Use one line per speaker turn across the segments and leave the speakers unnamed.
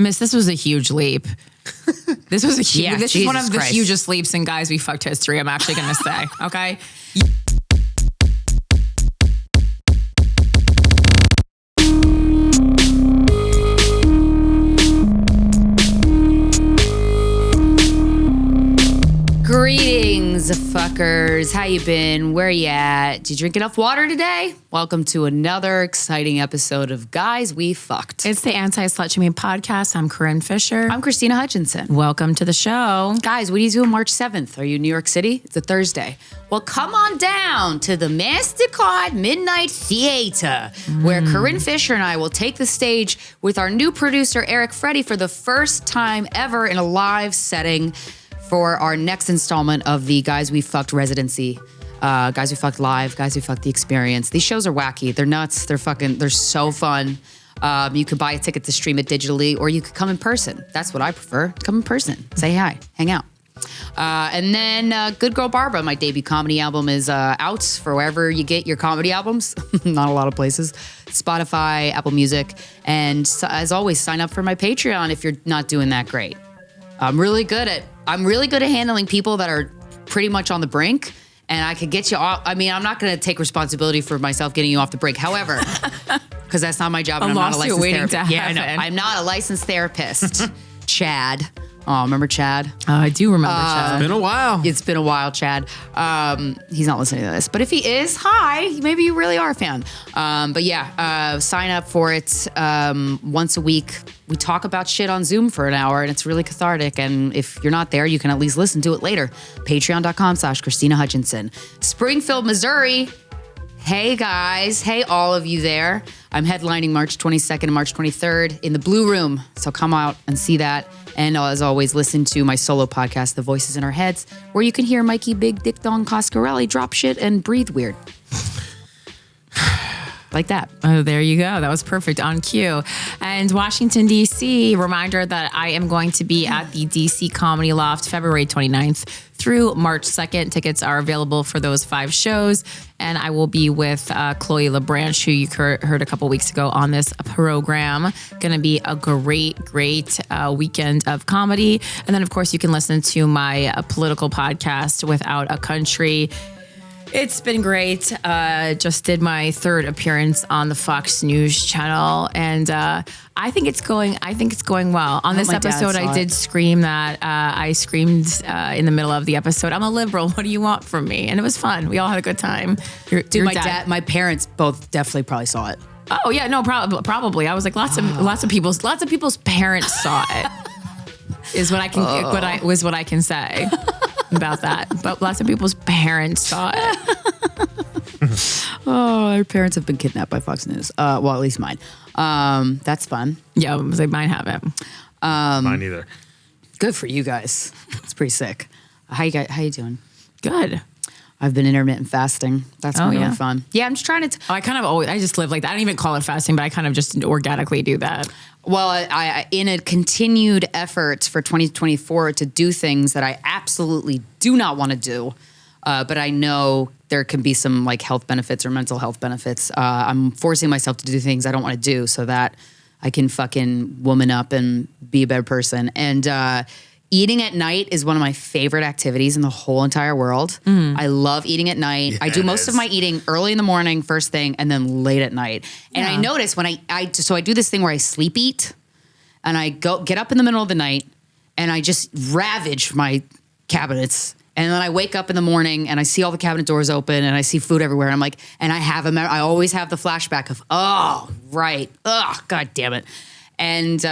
Miss, this was a huge leap. This was a huge.
Yeah,
this
Jesus
is one of the
Christ.
hugest leaps in Guys We Fucked history. I'm actually going to say. Okay.
Greetings, fuckers. How you been? Where you at? Did you drink enough water today? Welcome to another exciting episode of Guys We Fucked.
It's the Anti-Slut Shaming Podcast. I'm Corinne Fisher.
I'm Krystyna Hutchinson.
Welcome to the show.
Guys, what are you doing March 7th? Are you in New York City? It's a Thursday. Well, come on down to the MasterCard Midnight Theater, where Corinne Fisher and I will take the stage with our new producer, Eric Freddy, for the first time ever in a live setting for our next installment of the Guys We Fucked residency. Guys We Fucked Live, Guys We Fucked The Experience. These shows are wacky. They're nuts. They're so fun. You could buy a ticket to stream it digitally, or you could come in person. That's what I prefer. Come in person. Say hi. Hang out. And then Good Girl Barbara, my debut comedy album, is out for wherever you get your comedy albums. Not a lot of places. Spotify, Apple Music. And as always, sign up for my Patreon if you're not doing that great. I'm really good at handling people that are pretty much on the brink, and I could get you off. I mean, I'm not going to take responsibility for myself getting you off the brink. However, because that's not my job, and I'm not a licensed therapist. Yeah, I know. I'm not a licensed therapist. Chad. Oh, remember Chad?
I do remember Chad.
It's been a while.
It's been a while, Chad. He's not listening to this. But if he is, hi, maybe you really are a fan. But yeah, sign up for it once a week. We talk about shit on Zoom for an hour, and it's really cathartic. And if you're not there, you can at least listen to it later. Patreon.com/Krystyna Hutchinson. Springfield, Missouri. Hey guys, hey all of you there. I'm headlining March 22nd and March 23rd in the Blue Room, so come out and see that. And as always, listen to my solo podcast, The Voices in Our Heads, where you can hear Mikey Big Dick Dong Coscarelli drop shit and breathe weird. Like that.
Oh, there you go. That was perfect, on cue. And Washington, D.C., reminder that I am going to be at the D.C. Comedy Loft February 29th through March 2nd. Tickets are available for those 5 shows. And I will be with Chloe LeBranch, who you heard a couple weeks ago on this program. Going to be a great weekend of comedy. And then, of course, you can listen to my political podcast, Without a Country. It's been great. Just did my 3rd appearance on the Fox News channel, and I think it's going well. On this episode, I did scream that I screamed in the middle of the episode, "I'm a liberal. What do you want from me?" And it was fun. We all had a good time.
My parents both definitely probably saw it.
Oh yeah, no, probably. I was like, lots of people's parents saw it. Is what I can say about that. But lots of people's parents saw it.
Oh, our parents have been kidnapped by Fox News. Well, at least mine. That's fun.
Yeah, mine haven't.
Mine either.
Good for you guys. It's pretty sick. How you doing?
Good.
I've been intermittent fasting. That's been really fun. Yeah, I'm just trying to...
I just live like that. I don't even call it fasting, but I kind of just organically do that.
Well, I in a continued effort for 2024 to do things that I absolutely do not want to do, but I know there can be some like health benefits or mental health benefits. I'm forcing myself to do things I don't want to do so that I can fucking woman up and be a better person. And eating at night is one of my favorite activities in the whole entire world. I love eating at night. I do most of my eating early in the morning, first thing, and then late at night. And I notice when I do this thing where I sleep eat, and I get up in the middle of the night, and I just ravage my cabinets. And then I wake up in the morning, and I see all the cabinet doors open, and I see food everywhere. And I'm like, and I always have the flashback of, oh, right, God damn it. And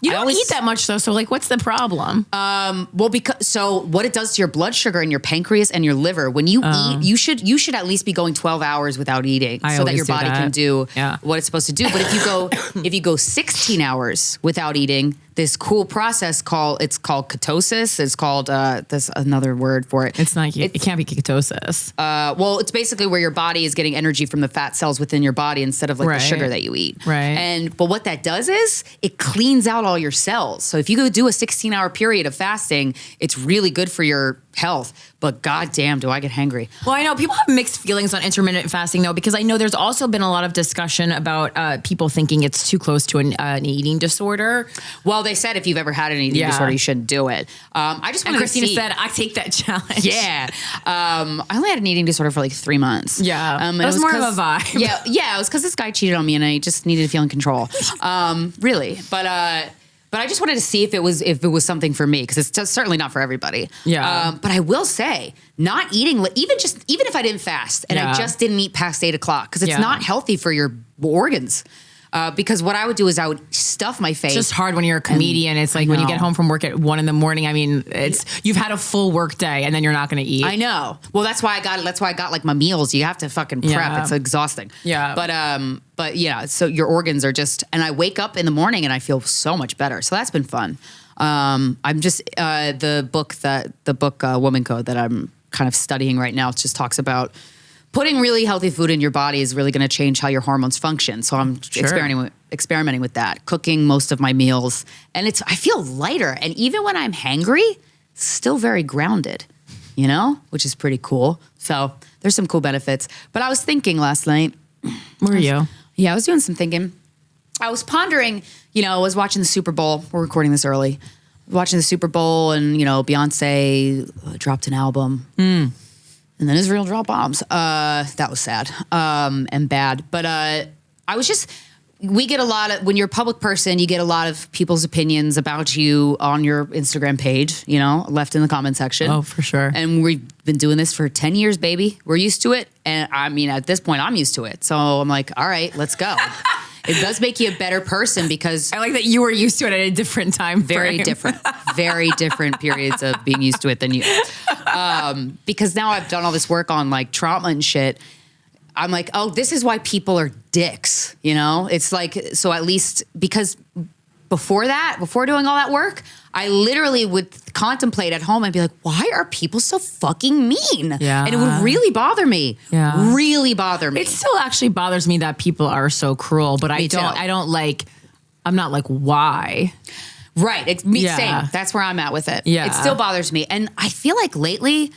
you don't eat that much though, so like, what's the problem?
Well, so what it does to your blood sugar and your pancreas and your liver when you eat, you should at least be going 12 hours without eating so that your body can do what it's supposed to do. But if you go 16 hours without eating, this cool process called ketosis. It's called there's another word for it.
It's not. It can't be ketosis.
Well, it's basically where your body is getting energy from the fat cells within your body instead of like the sugar that you eat.
Right.
But what that does is it cleans out all your cells. So if you go do a 16-hour period of fasting, it's really good for your health, but goddamn, do I get hangry.
Well, I know people have mixed feelings on intermittent fasting though, because I know there's also been a lot of discussion about people thinking it's too close to an eating disorder.
Well, they said if you've ever had an eating disorder, you shouldn't do it. I just wanted to see.
Krystyna said, I take that challenge.
Yeah. I only had an eating disorder for like 3 months.
Yeah. It was more of a vibe.
Yeah. It was because this guy cheated on me and I just needed to feel in control. Really. But I just wanted to see if it was something for me, because it's just certainly not for everybody.
Yeah.
But I will say, not eating, even if I didn't fast and I just didn't eat past 8 o'clock, because it's not healthy for your organs. Because what I would do is I would stuff my face.
It's just hard when you're a comedian. It's like when you get home from work at 1 a.m. I mean, you've had a full work day and then you're not going to eat.
I know. Well, that's why I got like my meals. You have to fucking prep.
Yeah.
It's exhausting.
Yeah.
But yeah, so your organs are just, and I wake up in the morning and I feel so much better. So that's been fun. I'm just, the book Woman Code that I'm kind of studying right now just talks about putting really healthy food in your body is really going to change how your hormones function. So I'm experimenting with that, cooking most of my meals. And I feel lighter. And even when I'm hangry, still very grounded, which is pretty cool. So there's some cool benefits. But I was thinking last night.
Where are you?
Yeah, I was doing some thinking. I was pondering, I was watching the Super Bowl. We're recording this early. Watching the Super Bowl and, Beyonce dropped an album. And then Israel dropped bombs. That was sad and bad. But we get a lot of, when you're a public person, you get a lot of people's opinions about you on your Instagram page, left in the comment section.
Oh, for sure.
And we've been doing this for 10 years, baby. We're used to it. And I mean, at this point, I'm used to it. So I'm like, all right, let's go. It does make you a better person because...
I like that you were used to it at a different time
frame. Very different periods of being used to it than you. Because now I've done all this work on like trauma and shit. I'm like, oh, this is why people are dicks, It's like, so at least, because before doing all that work, I literally would contemplate at home and be like, why are people so fucking mean?
Yeah.
And it would really bother me.
Yeah.
Really bother me.
It still actually bothers me that people are so cruel, but I'm not like, why?
Right. Same. That's where I'm at with it.
Yeah.
It still bothers me. And I feel like lately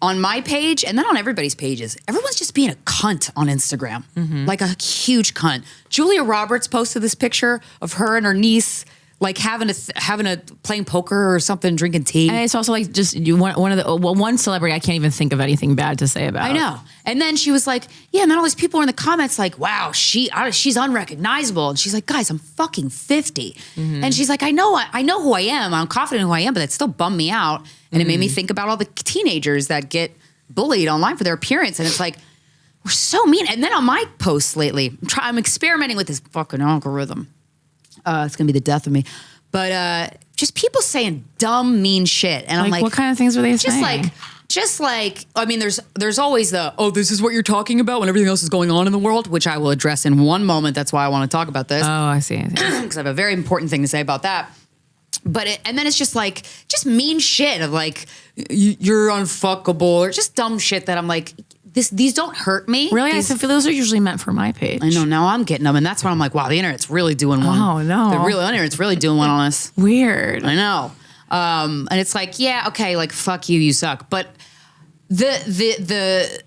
on my page and then on everybody's pages, everyone's just being a cunt on Instagram. Mm-hmm. Like a huge cunt. Julia Roberts posted this picture of her and her niece like having a playing poker or something, drinking tea.
And it's also like just one celebrity I can't even think of anything bad to say about.
I know. And then she was like, yeah, and then all these people are in the comments like, wow, she's unrecognizable. And she's like, guys, I'm fucking 50. Mm-hmm. And she's like, I know who I am. I'm confident who I am, but it still bummed me out. And it made me think about all the teenagers that get bullied online for their appearance. And it's like, we're so mean. And then on my posts lately, I'm experimenting with this fucking algorithm. It's going to be the death of me. But just people saying dumb, mean shit. And I'm like,
what kind of things were they saying?
Just like, I mean, there's always this is what you're talking about when everything else is going on in the world, which I will address in one moment. That's why I want to talk about this.
Oh, I see.
Because I have a very important thing to say about that. But and then it's just like, just mean shit of like, you're unfuckable or just dumb shit that I'm like, these don't hurt me.
Really? I feel those are usually meant for my page.
I know, now I'm getting them. And that's when I'm like, wow, the internet's really doing one.
Oh, no.
The internet's really doing one on us.
Weird.
I know. And it's like, yeah, okay, like, fuck you, you suck. But the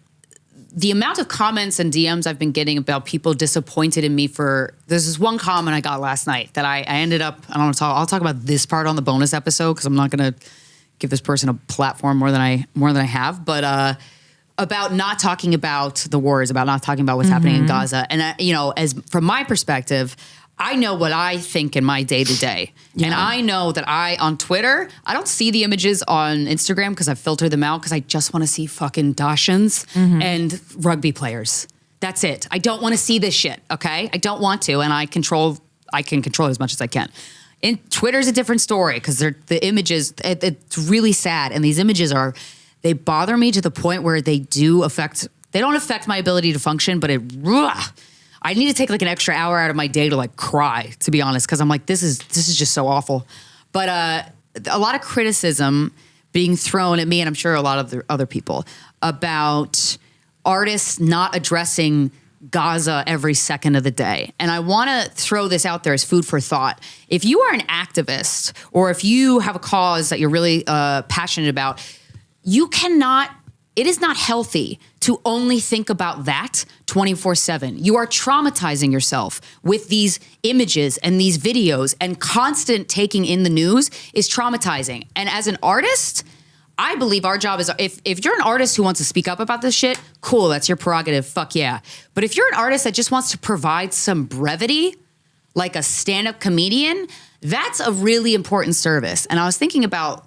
amount of comments and DMs I've been getting about people disappointed in me there's this one comment I got last night that I ended up, I'll talk about this part on the bonus episode because I'm not going to give this person a platform more than I have. But, about not talking about the wars, about not talking about what's happening in Gaza. And, as from my perspective, I know what I think in my day-to-day. Yeah. And I know that on Twitter, I don't see the images on Instagram because I filter them out because I just want to see fucking Dachshunds and rugby players. That's it. I don't want to see this shit, okay? I don't want to, and I can control it as much as I can. And Twitter's a different story because the images, it's really sad. And these images they bother me to the point where they don't affect my ability to function, but I need to take like an extra hour out of my day to like cry, to be honest, because I'm like, this is just so awful. But a lot of criticism being thrown at me, and I'm sure a lot of the other people, about artists not addressing Gaza every second of the day. And I want to throw this out there as food for thought. If you are an activist or if you have a cause that you're really passionate about, it is not healthy to only think about that 24/7. You are traumatizing yourself with these images and these videos, and constant taking in the news is traumatizing. And as an artist, I believe our job is, if you're an artist who wants to speak up about this shit, cool, that's your prerogative, fuck yeah. But if you're an artist that just wants to provide some brevity, like a stand-up comedian, that's a really important service. And I was thinking about,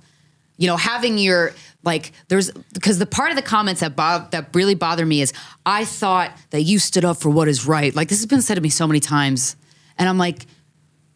having your, because the part of the comments that really bother me is, I thought that you stood up for what is right. Like, this has been said to me so many times. And I'm like,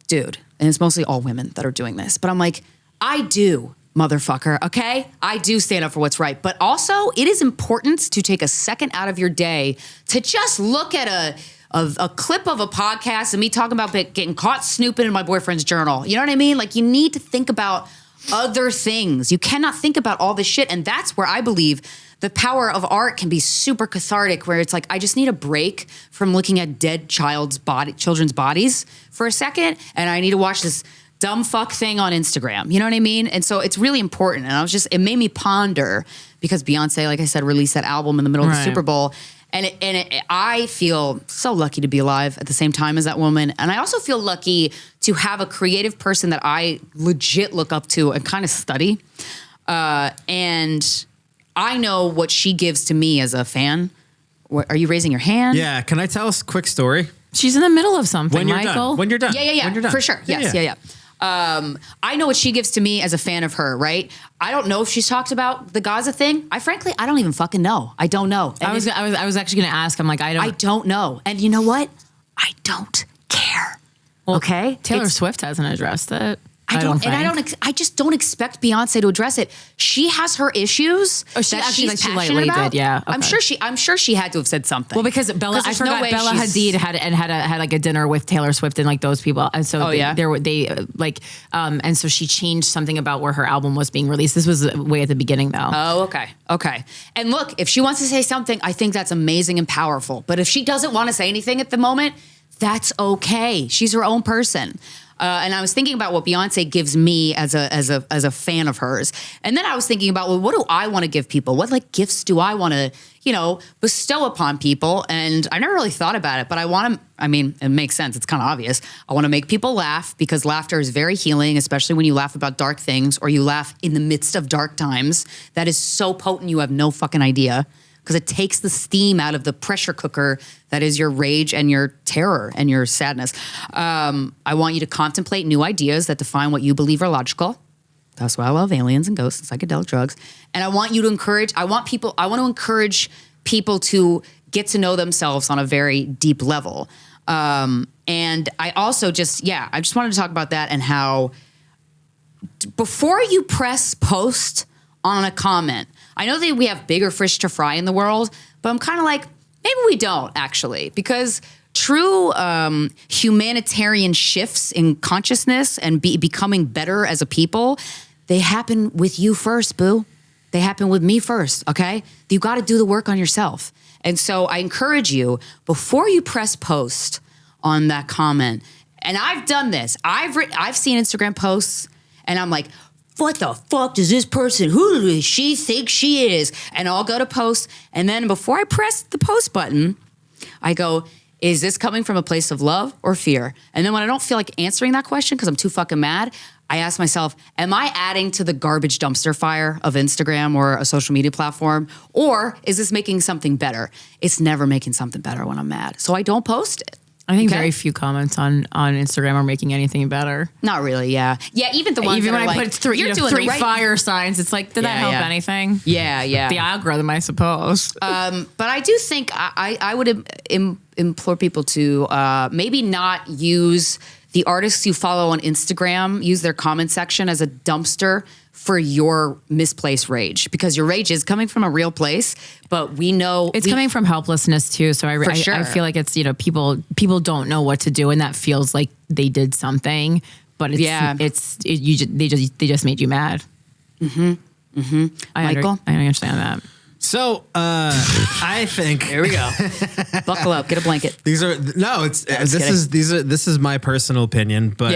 dude, and it's mostly all women that are doing this, but I'm like, I do, motherfucker, okay? I do stand up for what's right. But also, it is important to take a second out of your day to just look at a clip of a podcast and me talking about getting caught snooping in my boyfriend's journal. You know what I mean? Like, you need to think about other things. You cannot think about all this shit. And that's where I believe the power of art can be super cathartic, where it's like, I just need a break from looking at dead children's bodies for a second. And I need to watch this dumb fuck thing on Instagram. You know what I mean? And so it's really important. And it made me ponder, because Beyonce, like I said, released that album in the middle of the Super Bowl. And I feel so lucky to be alive at the same time as that woman. And I also feel lucky to have a creative person that I legit look up to and kind of study. And I know what she gives to me as a fan. Are you raising your hand?
Yeah. Can I tell us a quick story?
She's in the middle of something, Michael.
When you're done.
Yeah.
When you're done.
For sure. Yes. Yeah. I know what she gives to me as a fan of her, right? I don't know if she's talked about the Gaza thing. I don't even fucking know. I don't know. And
I was actually going to ask. I'm like,
I don't know. And you know what? I don't care.
Well,
okay?
Taylor Swift hasn't addressed it.
I just don't expect Beyonce to address it. She has her issues that she's passionate about.
Yeah, okay.
I'm sure she had to have said something.
Well, because Bella Hadid had like a dinner with Taylor Swift and like those people, and so and so she changed something about where her album was being released. This was way at the beginning, though.
Oh, okay. And look, if she wants to say something, I think that's amazing and powerful. But if she doesn't want to say anything at the moment, that's okay. She's her own person. And I was thinking about what Beyonce gives me as a fan of hers. And then I was thinking about, well, what do I want to give people? What gifts do I want to, bestow upon people? And I never really thought about it, but it makes sense. It's kind of obvious. I want to make people laugh, because laughter is very healing, especially when you laugh about dark things or you laugh in the midst of dark times. That is so potent, you have no fucking idea. Because it takes the steam out of the pressure cooker that is your rage and your terror and your sadness. I want you to contemplate new ideas that define what you believe are logical. That's why I love aliens and ghosts and psychedelic drugs. And I want to encourage people to get to know themselves on a very deep level. And I also I just wanted to talk about that, and how before you press post on a comment, I know that we have bigger fish to fry in the world, but I'm kind of like, maybe we don't actually, because true humanitarian shifts in consciousness and becoming better as a people, they happen with you first, boo. They happen with me first, okay? You got to do the work on yourself. And so I encourage you, before you press post on that comment, and I've done this, I've seen Instagram posts, and I'm like, what the fuck does this person, who does she think she is? And I'll go to post, and then before I press the post button, I go, is this coming from a place of love or fear? And then when I don't feel like answering that question because I'm too fucking mad, I ask myself, am I adding to the garbage dumpster fire of Instagram or a social media platform? Or is this making something better? It's never making something better when I'm mad. So I don't post it.
I think very few comments on Instagram are making anything better.
Not really, yeah. Yeah, even the ones
even
that
when
are
I
like,
put three fire signs, it's like, did that help anything?
Yeah.
The algorithm, I suppose.
But I do think I would implore people to maybe not use the artists you follow on Instagram, use their comment section as a dumpster for your misplaced rage, because your rage is coming from a real place, but we know
it's coming from helplessness too. So I feel like it's, people don't know what to do, and that feels like they did something, but they just made you mad.
Michael,
I understand that.
So I think
here we go. Buckle up, get a blanket.
This is my personal opinion, but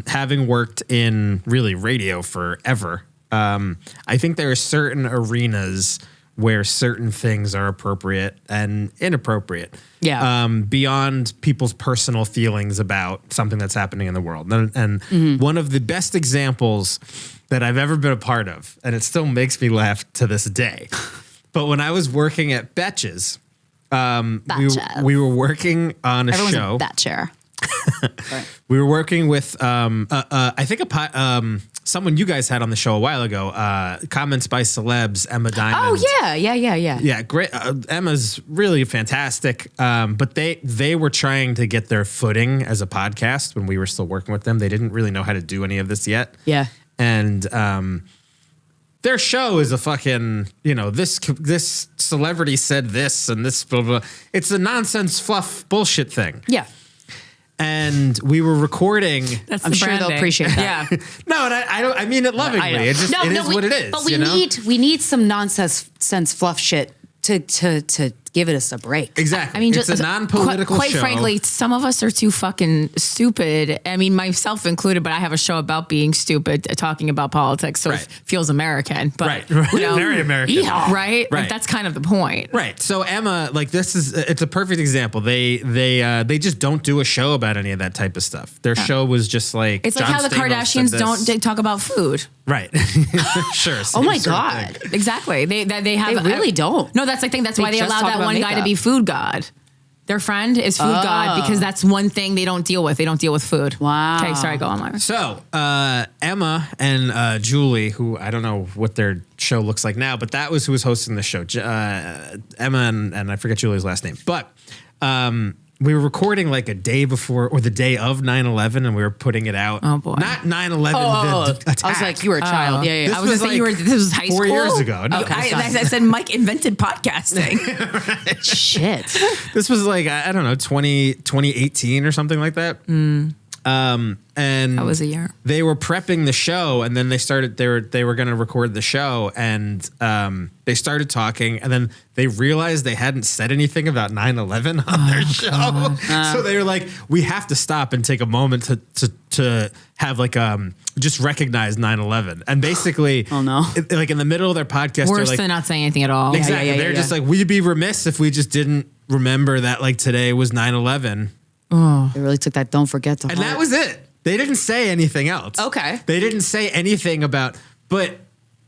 having worked in really radio forever, I think there are certain arenas where certain things are appropriate and inappropriate.
Yeah.
Beyond people's personal feelings about something that's happening in the world. And one of the best examples that I've ever been a part of, and it still makes me laugh to this day, but when I was working at Betches, we were working on a show.
That chair.
We were working with, I think someone you guys had on the show a while ago, Comments by Celebs, Emma Diamond.
Oh, yeah.
Yeah, great. Emma's really fantastic. But they were trying to get their footing as a podcast when we were still working with them. They didn't really know how to do any of this yet.
Yeah.
And their show is a fucking, this celebrity said this and this blah, blah. It's a nonsense fluff bullshit thing.
Yeah.
And we were recording.
I'm sure they'll appreciate that.
Yeah.
No, and I mean it lovingly. It just it is what it is.
But we need some nonsense fluff shit to give it a break.
Exactly.
I mean,
it's
just
a non-political
quite
show.
frankly, some of us are too fucking stupid. I mean, myself included, but I have a show about being stupid, talking about politics, so it feels American. But,
right. Very American.
Yeah. Right?
Right.
Like, that's kind of the point.
Right. So Emma, it's a perfect example. They just don't do a show about any of that type of stuff. Their show was just like
It's like
John
how the
Stamos
Kardashians
said
don't
this.
talk about food.
Right. Sure.
Oh my
sort of
God.
thing.
Exactly. They have.
They really don't.
No, that's the thing. That's why they
just
allowed
talk
that
about
one guy to
makeup.
be food god. Their friend is food god because that's one thing they don't deal with. They don't deal with food.
Wow.
Okay, sorry, go on, Myra.
So Emma and Julie, who I don't know what their show looks like now, but that was who was hosting the show. Emma and I forget Julie's last name, but we were recording like a day before or the day of 9/11, and we were putting it out.
Oh boy,
not 9/11. The attack.
I was like, you were a child. Yeah.
This
I was
was
gonna say
like
this was high
4
school.
years ago. No,
Okay, I said Mike invented podcasting.
Shit.
This was like, I don't know, 2018 or something like that. And
That was a year.
They were prepping the show, and then they were going to record the show, and they started talking, and then they realized they hadn't said anything about 9/11 on their show. So they were like, we have to stop and take a moment to have like just recognize 9/11. And basically,
Oh, no.
like in the middle of their podcast,
Worse
they're like,
than not saying anything at all.
exactly. They're just like, we'd be remiss if we just didn't remember that like today was 9/11.
They really took that don't forget to
And
heart.
that was it. They didn't say anything else.
Okay.
They didn't say anything about, but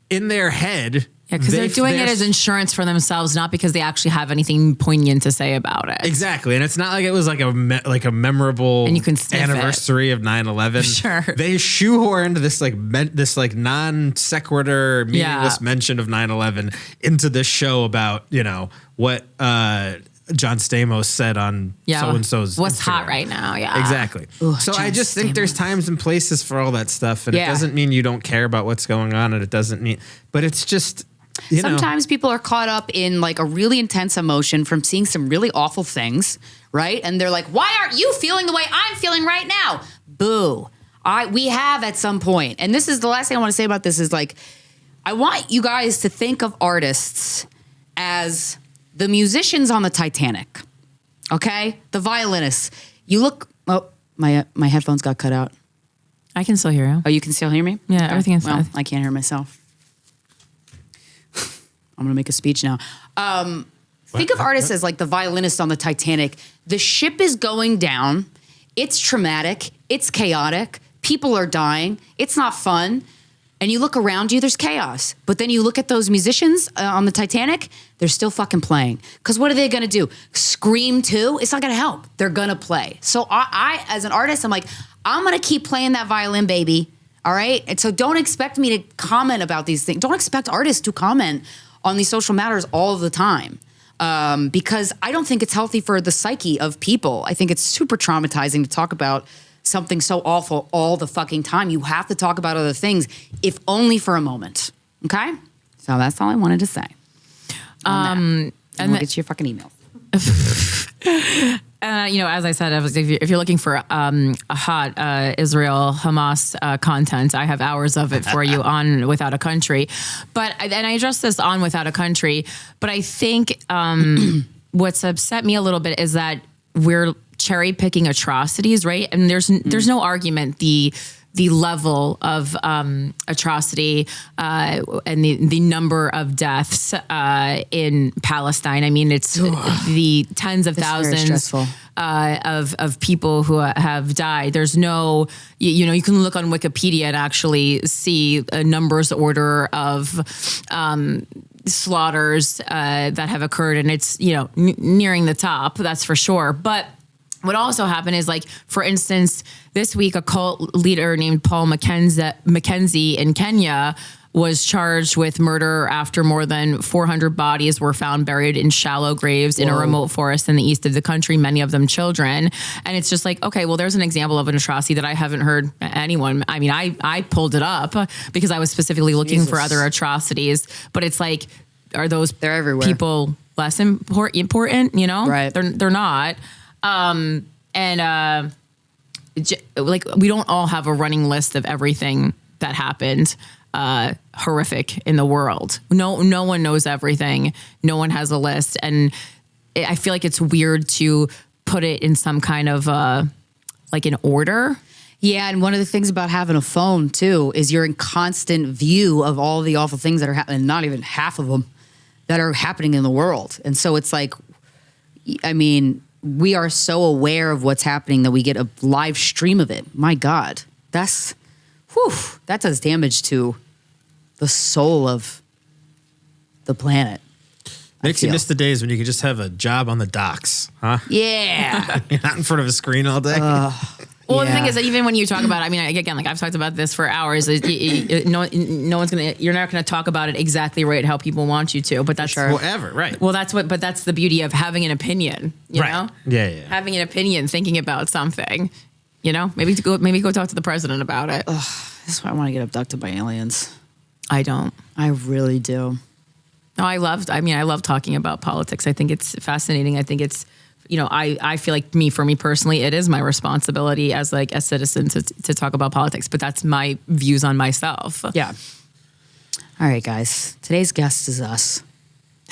in their head.
Yeah, because they're doing it as insurance for themselves, not because they actually have anything poignant to say about it.
Exactly. And it's not like it was like a memorable
And you can sniff
anniversary of 9/11.
Sure.
They shoehorned this non sequitur meaningless mention of 9/11 into this show about, what John Stamos said on so-and-so's
What's
Instagram.
hot right now, yeah.
Exactly.
Ooh,
so
John
I just think there's times and places for all that stuff. And it doesn't mean you don't care about what's going on. And it doesn't mean, but it's just,
Sometimes people are caught up in like a really intense emotion from seeing some really awful things, right? And they're like, why aren't you feeling the way I'm feeling right now? Boo. We have at some point. And this is the last thing I want to say about this is like, I want you guys to think of artists as the musicians on the Titanic, okay? The violinists. You look, my headphones got cut out.
I can still hear you.
Oh, you can still hear me?
Yeah, everything is fine.
I can't hear myself. I'm going to make a speech now. Think of artists as like the violinist on the Titanic. The ship is going down. It's traumatic. It's chaotic. People are dying. It's not fun. And you look around you, there's chaos. But then you look at those musicians on the Titanic, they're still fucking playing. Because what are they going to do? Scream too? It's not going to help. They're going to play. So I, as an artist, I'm like, I'm going to keep playing that violin, baby. All right? And so don't expect me to comment about these things. Don't expect artists to comment on these social matters all of the time. Because I don't think it's healthy for the psyche of people. I think it's super traumatizing to talk about something so awful all the fucking time. You have to talk about other things, if only for a moment. Okay? So that's all I wanted to say. And we'll get you your fucking emails.
As I said, if you're looking for a hot Israel Hamas content, I have hours of it for you on Without a Country. And I addressed this on Without a Country, but I think what's upset me a little bit is that we're cherry picking atrocities, right? And there's no argument the the level of atrocity and the number of deaths in Palestine. I mean, it's the tens of thousands of people who have died. There's no, you can look on Wikipedia and actually see a numbers order of slaughters that have occurred, and it's nearing the top, that's for sure. But what also happened is, like, for instance, this week a cult leader named Paul Mackenzie in Kenya was charged with murder after more than 400 bodies were found buried in shallow graves in a remote forest in the east of the country, many of them children. And it's just like, okay, well, there's an example of an atrocity that I haven't heard anyone. I mean, I pulled it up because I was specifically looking for other atrocities, but it's like, are those
They're everywhere.
people less important?
Right.
They're not. Like, we don't all have a running list of everything that happened horrific in the world. No one knows everything. No one has a list. And I feel like it's weird to put it in some kind of like an order.
Yeah, and one of the things about having a phone too is you're in constant view of all the awful things that are happening, not even half of them that are happening in the world. And so it's like, I mean, we are so aware of what's happening that we get a live stream of it. My God, that does damage to the soul of the planet.
Makes you miss the days when you could just have a job on the docks, huh?
Yeah.
You're not in front of a screen all day.
Well, the thing is that even when you talk about it, I mean, again, like I've talked about this for hours. No one's you're not gonna talk about it exactly right how people want you to, but that's
Whatever, right?
Well, but that's the beauty of having an opinion, you know?
Yeah.
Having an opinion, thinking about something, maybe go talk to the president about it.
This is why I want to get abducted by aliens.
I don't.
I really do.
No, I love talking about politics. I think it's fascinating. I think it's, I feel like for me personally, it is my responsibility as like a citizen to talk about politics, but that's my views on myself.
Yeah. All right, guys. Today's guest is us.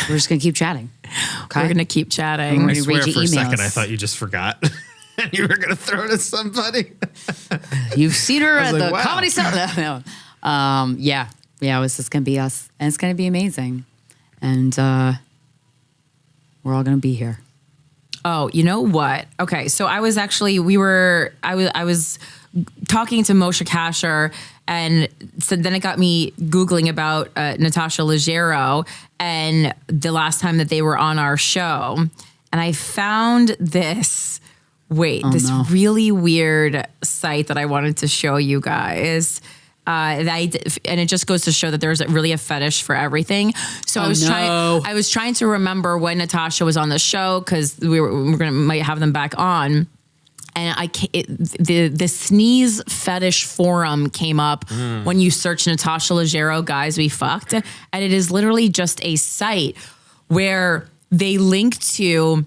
We're just going to keep chatting. Okay?
We're going to keep chatting.
I
read
swear
your
for a second
emails.
I thought you just forgot. And you were going to throw it at somebody.
You've seen her at
like,
the
wow.
comedy center. No. Yeah, it's just going to be us. And it's going to be amazing. And we're all going to be here.
Oh, you know what? Okay, so I was actually, I was talking to Moshe Kasher, and so then it got me Googling about Natasha Leggero and the last time that they were on our show. And I found this really weird site that I wanted to show you guys. And it just goes to show that there's really a fetish for everything. So I was trying to remember when Natasha was on the show, because we're might have them back on. And the sneeze fetish forum came up when you search Natasha Leggero guys we fucked, and it is literally just a site where they link to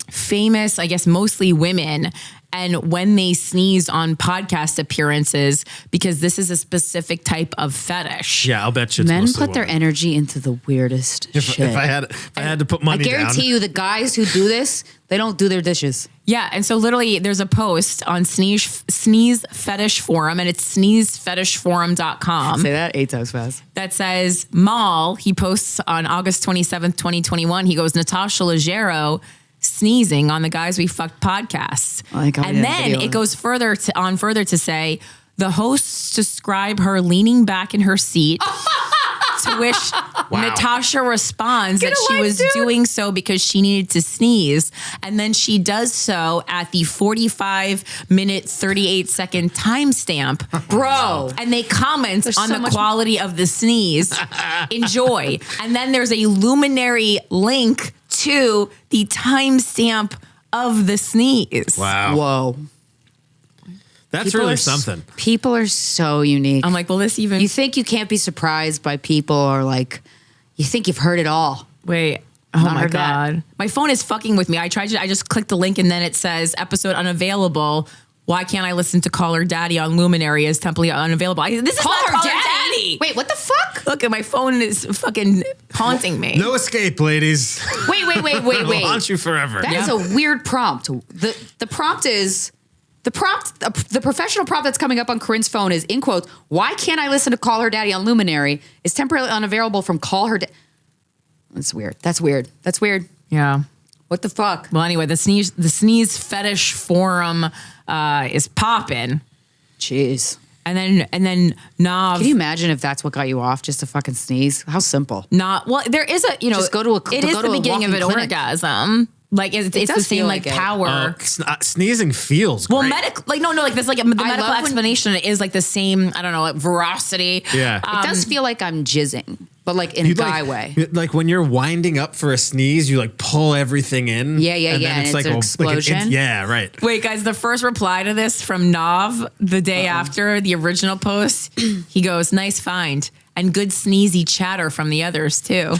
famous, I guess mostly women, and when they sneeze on podcast appearances, because this is a specific type of fetish.
Yeah, I'll bet you it's
Men
mostly
put their
women.
energy into the weirdest shit.
If I had to put money down.
I guarantee you the guys who do this, they don't do their dishes.
Yeah, and so literally there's a post on Sneeze Fetish Forum, and it's sneezefetishforum.com.
Say that 8 times fast.
That says, Mal, he posts on August 27th, 2021, he goes, Natasha Leggero sneezing on the Guys We Fucked podcast. And then it goes further to say, the hosts describe her leaning back in her seat, to which Natasha responds that she was doing so because she needed to sneeze. And then she does so at the 45-minute, 38-second timestamp.
Bro.
And they comment on the quality of the sneeze. Enjoy. And then there's a luminary link to the timestamp of the sneeze.
Wow.
Whoa.
That's really something.
People are so unique.
I'm like, well, this even...
You think you can't be surprised by people, or like, you think you've heard it all.
Wait. Oh my God. My phone is fucking with me. I just clicked the link and then it says episode unavailable. Why can't I listen to Call Her Daddy on Luminary as temporarily unavailable? This is
Call
not
Her
Call Her
Daddy?
Daddy.
Wait, what the fuck?
Look, my phone is fucking haunting me.
No escape, ladies.
Wait.
It'll haunt you forever.
That is a weird prompt. The prompt is The professional prompt that's coming up on Corinne's phone is, in quotes, why can't I listen to Call Her Daddy on Luminary? Is temporarily unavailable from Call Her Daddy. That's weird.
Yeah.
What the fuck?
Well, anyway, the sneeze fetish forum is popping.
Jeez.
And then Nav.
Can you imagine if that's what got you off, just to fucking sneeze? How simple.
Well, there is a,
just go to a
it is
go to
the
a
beginning of an
walking clinic.
orgasm. Like it's the
does
same
feel
like
like it.
power.
Sneezing feels great.
Well, there's like the medical
love when-
explanation is like the same, I don't know, like veracity.
Yeah.
It does feel like I'm jizzing, but like in a guy way.
Like when you're winding up for a sneeze, you like pull everything in.
Yeah.
And then
And it's an explosion.
Yeah, right.
Wait, guys, the first reply to this from Nav the day after the original post, he goes, nice find. And good sneezy chatter from the others too.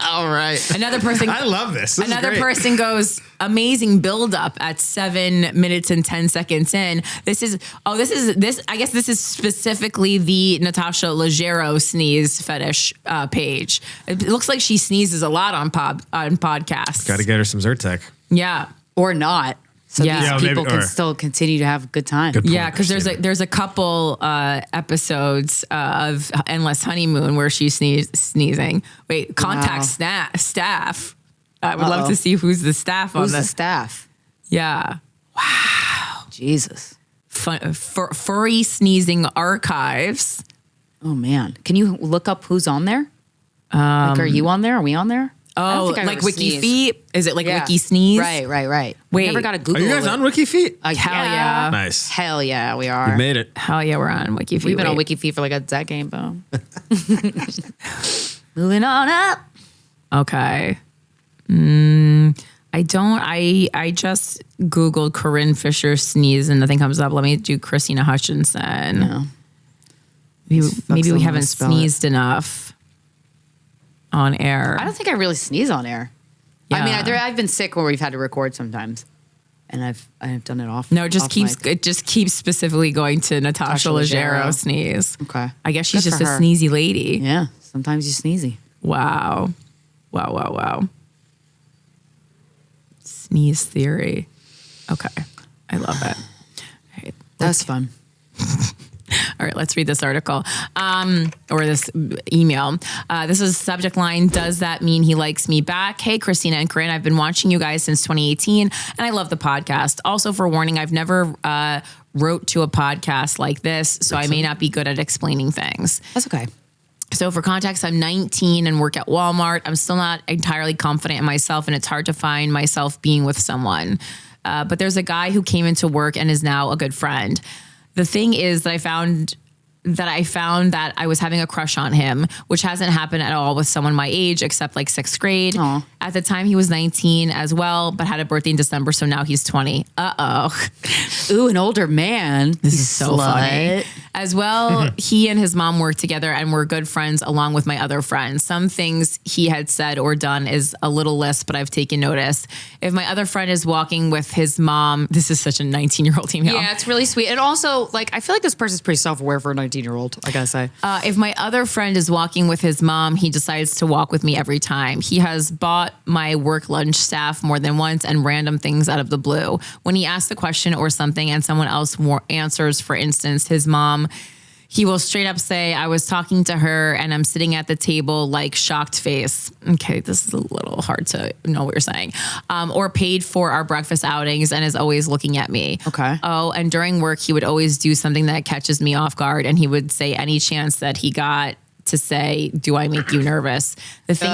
All right.
Another person.
I love this. This is
Another
great.
person goes, amazing build up at 7 minutes and 10 seconds in. I guess this is specifically the Natasha Leggero sneeze fetish page. It looks like she sneezes a lot on podcasts.
Got to get her some Zyrtec.
Yeah.
Or not. So
Yeah.
these
Yeah,
people
maybe-
can
or-
still continue to have a good time.
Good point,
Yeah, because
Krystyna.
there's a couple episodes of Endless Honeymoon where she's sneezing. Wait, contact staff. I would love to see who's the staff on
Who's the
this.
staff?
Yeah.
Jesus.
Furry sneezing archives.
Oh man. Can you look up who's on there? Like, are you on there? Are we on there? I don't
Oh,
think I've
like
ever
Wiki
sneezed.
Feet? Is it like
Yeah.
Wiki Sneeze?
Right.
Wait.
Never got a Google.
Are you guys
alert.
on WikiFeet?
Hell yeah.
Nice.
Hell yeah, we are.
You made it.
Hell yeah, we're on Wiki Feet.
We've been on
Wait.
WikiFeet for like a decade, though. Moving on up.
Okay. I just Googled Corinne Fisher sneeze and nothing comes up. Let me do Krystyna Hutchinson.
No.
Maybe we haven't
spell it.
sneezed enough on air.
I don't think I really sneeze on air. I mean,
Yeah.
I've been sick where we've had to record sometimes, and I've done it off.
No, it just
off mic.
keeps specifically going to Natasha
Natasha
Leggero
Leggero.
sneeze.
Okay.
I guess she's
Good
just a
for her.
sneezy lady.
Yeah, sometimes you sneezy.
Wow. Sneeze theory. Okay. I love it. All right.
That's fun.
All right, let's read this article or this email. This is subject line, does that mean he likes me back? Hey, Krystyna and Corinne, I've been watching you guys since 2018 and I love the podcast. Also, for warning, I've never wrote to a podcast like this, so I may not be good at explaining things.
That's okay.
So for context, I'm 19 and work at Walmart. I'm still not entirely confident in myself and it's hard to find myself being with someone. But there's a guy who came into work and is now a good friend. The thing is that I found that I was having a crush on him, which hasn't happened at all with someone my age, except like 6th grade.
Aw.
At the time, he was 19 as well, but had a birthday in December, so now he's 20. Uh-oh.
Ooh, an older man.
This is so funny. As well, he and his mom work together and were good friends along with my other friends. Some things he had said or done is a little list, but I've taken notice. If my other friend is walking with his mom, this is such a 19-year-old email.
Yeah, it's really sweet. And also, like, I feel like this person's pretty self-aware for a 19-year-old, I gotta say.
If my other friend is walking with his mom, he decides to walk with me every time. He has bought my work lunch staff more than once and random things out of the blue. When he asks the question or something and someone else answers, for instance, his mom, he will straight up say, I was talking to her and I'm sitting at the table like shocked face. Okay, this is a little hard to know what you're saying. Or paid for our breakfast outings and is always looking at me.
Okay.
Oh, and during work, he would always do something that catches me off guard and he would say any chance that he got to say, do I make you nervous? The thing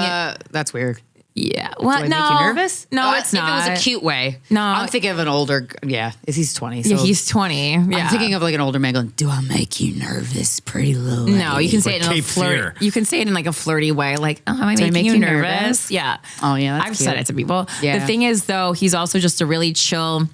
That's weird.
yeah. Well,
Do I
no.
make you nervous?
No, it's
If
not.
it was a cute way.
No.
I'm thinking of an older, he's 20. So
Yeah, he's 20. Yeah.
I'm thinking of like an older man going, do I make you nervous, pretty little lady?
No, you can say
Like
it in a
Cape
flirt.
Fear.
You can say it in like a flirty way, like, "Oh, am I
Do I
making you nervous?" Yeah.
Oh, yeah, that's
I've
cute.
said it to people.
Yeah.
The thing is, though, he's also just a really chill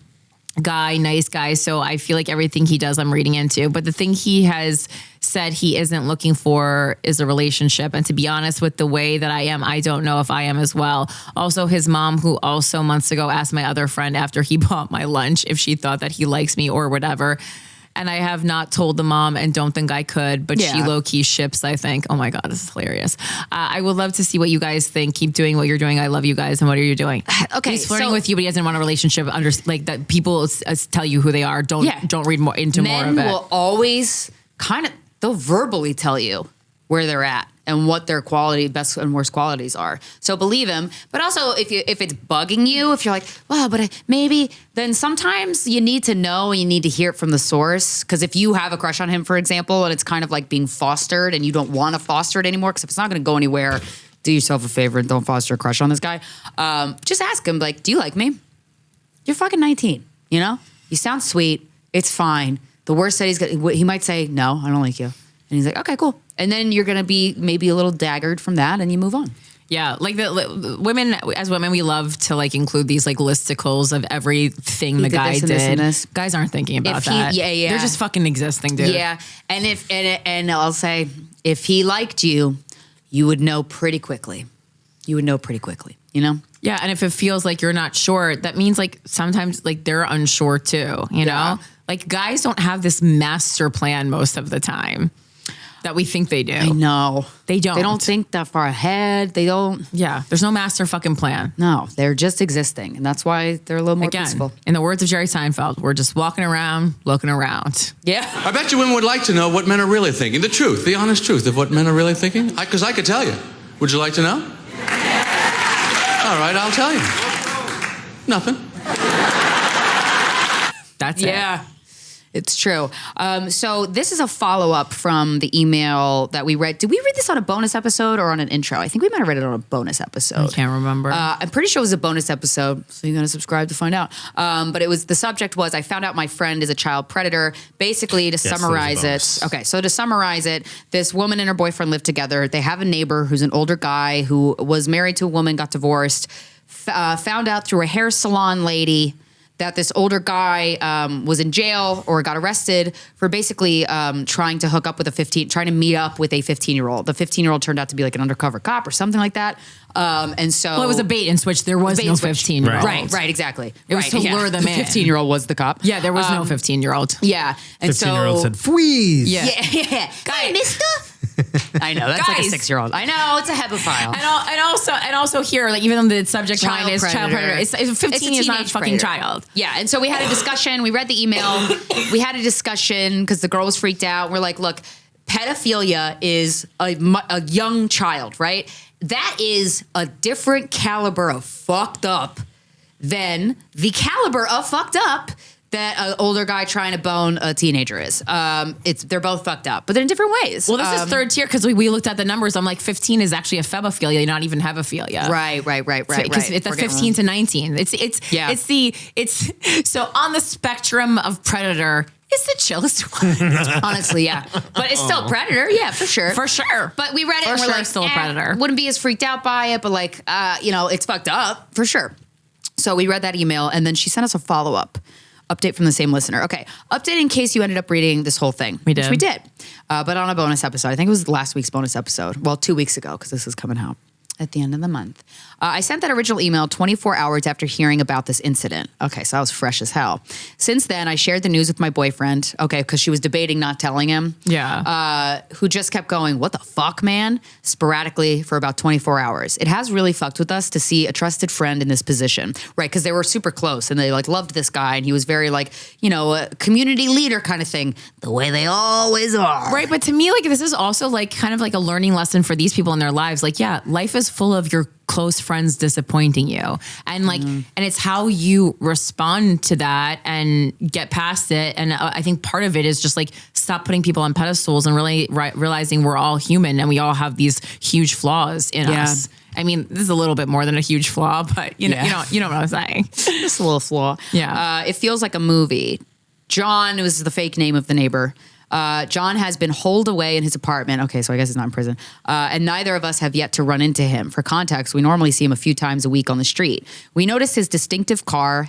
guy, nice guy. So I feel like everything he does, I'm reading into. But the thing he has said he isn't looking for is a relationship. And to be honest, with the way that I am, I don't know if I am as well. Also, his mom, who also months ago asked my other friend after he bought my lunch if she thought that he likes me or whatever. and I have not told the mom and don't think I could, but she low-key ships, I think. Oh my God, this is hilarious. I would love to see what you guys think. Keep doing what you're doing. I love you guys. And what are you doing?
Okay.
He's flirting with you, but he doesn't want a relationship like that. People tell you who they are. Don't read more into more of it.
Men will always they'll verbally tell you where they're at and what their best and worst qualities are. So believe him. But also, if it's bugging you, if you're like, well, but maybe, then sometimes you need to know and you need to hear it from the source. Because if you have a crush on him, for example, and it's kind of like being fostered and you don't want to foster it anymore, because if it's not going to go anywhere, do yourself a favor and don't foster a crush on this guy. Just ask him, like, do you like me? You're fucking 19, you know? You sound sweet. It's fine. The worst that he might say, no, I don't like you. And he's like, okay, cool. And then you're going to be maybe a little daggered from that and you move on.
Yeah. Like women, we love to like include these like listicles of everything the guy did. Guys aren't thinking about that. Yeah. They're just fucking existing, dude.
Yeah. And and I'll say, if he liked you, you would know pretty quickly. You know?
Yeah. And if it feels like you're not sure, that means like sometimes like they're unsure too, you know? Like guys don't have this master plan most of the time that we think they do.
I know.
They don't.
They don't think that far ahead. They don't.
Yeah. There's no master fucking plan.
No, they're just existing. And that's why they're a little more peaceful.
In the words of Jerry Seinfeld, we're just walking around, looking around.
Yeah.
I bet you women would like to know what men are really thinking. The truth, the honest truth of what men are really thinking. Because I could tell you. Would you like to know? All right, I'll tell you. Nothing.
That's it.
Yeah. It's true. So this is a follow-up from the email that we read. Did we read this on a bonus episode or on an intro? I think we might have read it on a bonus episode.
I can't remember.
I'm pretty sure it was a bonus episode, so you're going to subscribe to find out. But the subject was, I found out my friend is a child predator. Basically, to summarize it. Okay, so to summarize it, this woman and her boyfriend live together. They have a neighbor who's an older guy who was married to a woman, got divorced, found out through a hair salon lady that this older guy was in jail or got arrested for basically trying to meet up with a 15-year-old. The 15-year-old turned out to be like an undercover cop or something like that. And so...
Well, it was a bait and switch. There was no 15-year-old.
Right, exactly.
It was to lure them in.
The 15-year-old was the cop.
Yeah, there was no 15-year-old.
Yeah. And
15-year-old said, "Freeze."
Yeah. Hi, mister. I know, that's like a 6-year-old. I know, it's a hebephile.
And also here, like even though the subject line is child predator, it's 15 is not a fucking child.
Yeah, and so we had a discussion. We read the email. We had a discussion because the girl was freaked out. We're like, look, pedophilia is a young child, right? That is a different caliber of fucked up than the caliber of fucked up that an older guy trying to bone a teenager is. They're both fucked up, but they're in different ways.
Well, this is third tier because we looked at the numbers. I'm like, 15 is actually a febophilia, not even hebephilia.
Right.
Because it's a 15 to 19. So on the spectrum of predator, it's the chillest one.
Honestly, yeah. But it's still predator, yeah, for sure.
For sure.
But we read it and we're like,
still a predator.
Wouldn't be as freaked out by it, but like, it's fucked up, for sure. So we read that email and then she sent us a follow-up. Update from the same listener. Okay. Update in case you ended up reading this whole thing.
We did.
Which we did. But on a bonus episode. I think it was last week's bonus episode. Well, 2 weeks ago, because this is coming out at the end of the month. I sent that original email 24 hours after hearing about this incident. Okay, so I was fresh as hell. Since then, I shared the news with my boyfriend, because she was debating not telling him.
Yeah.
Who just kept going, what the fuck, man? Sporadically for about 24 hours. It has really fucked with us to see a trusted friend in this position, right? Because they were super close and they like loved this guy and he was very like, a community leader kind of thing, the way they always are.
Right, but to me, like this is also like kind of like a learning lesson for these people in their lives. Like, yeah, life is full of your close friends disappointing you. And like, and it's how you respond to that and get past it. And I think part of it is just like, stop putting people on pedestals and really realizing we're all human and we all have these huge flaws in us. I mean, this is a little bit more than a huge flaw, but you know what I'm saying.
Just a little flaw.
Yeah.
It feels like a movie. John was the fake name of the neighbor. John has been holed away in his apartment. Okay, so I guess he's not in prison. And neither of us have yet to run into him. For context, we normally see him a few times a week on the street. We noticed his distinctive car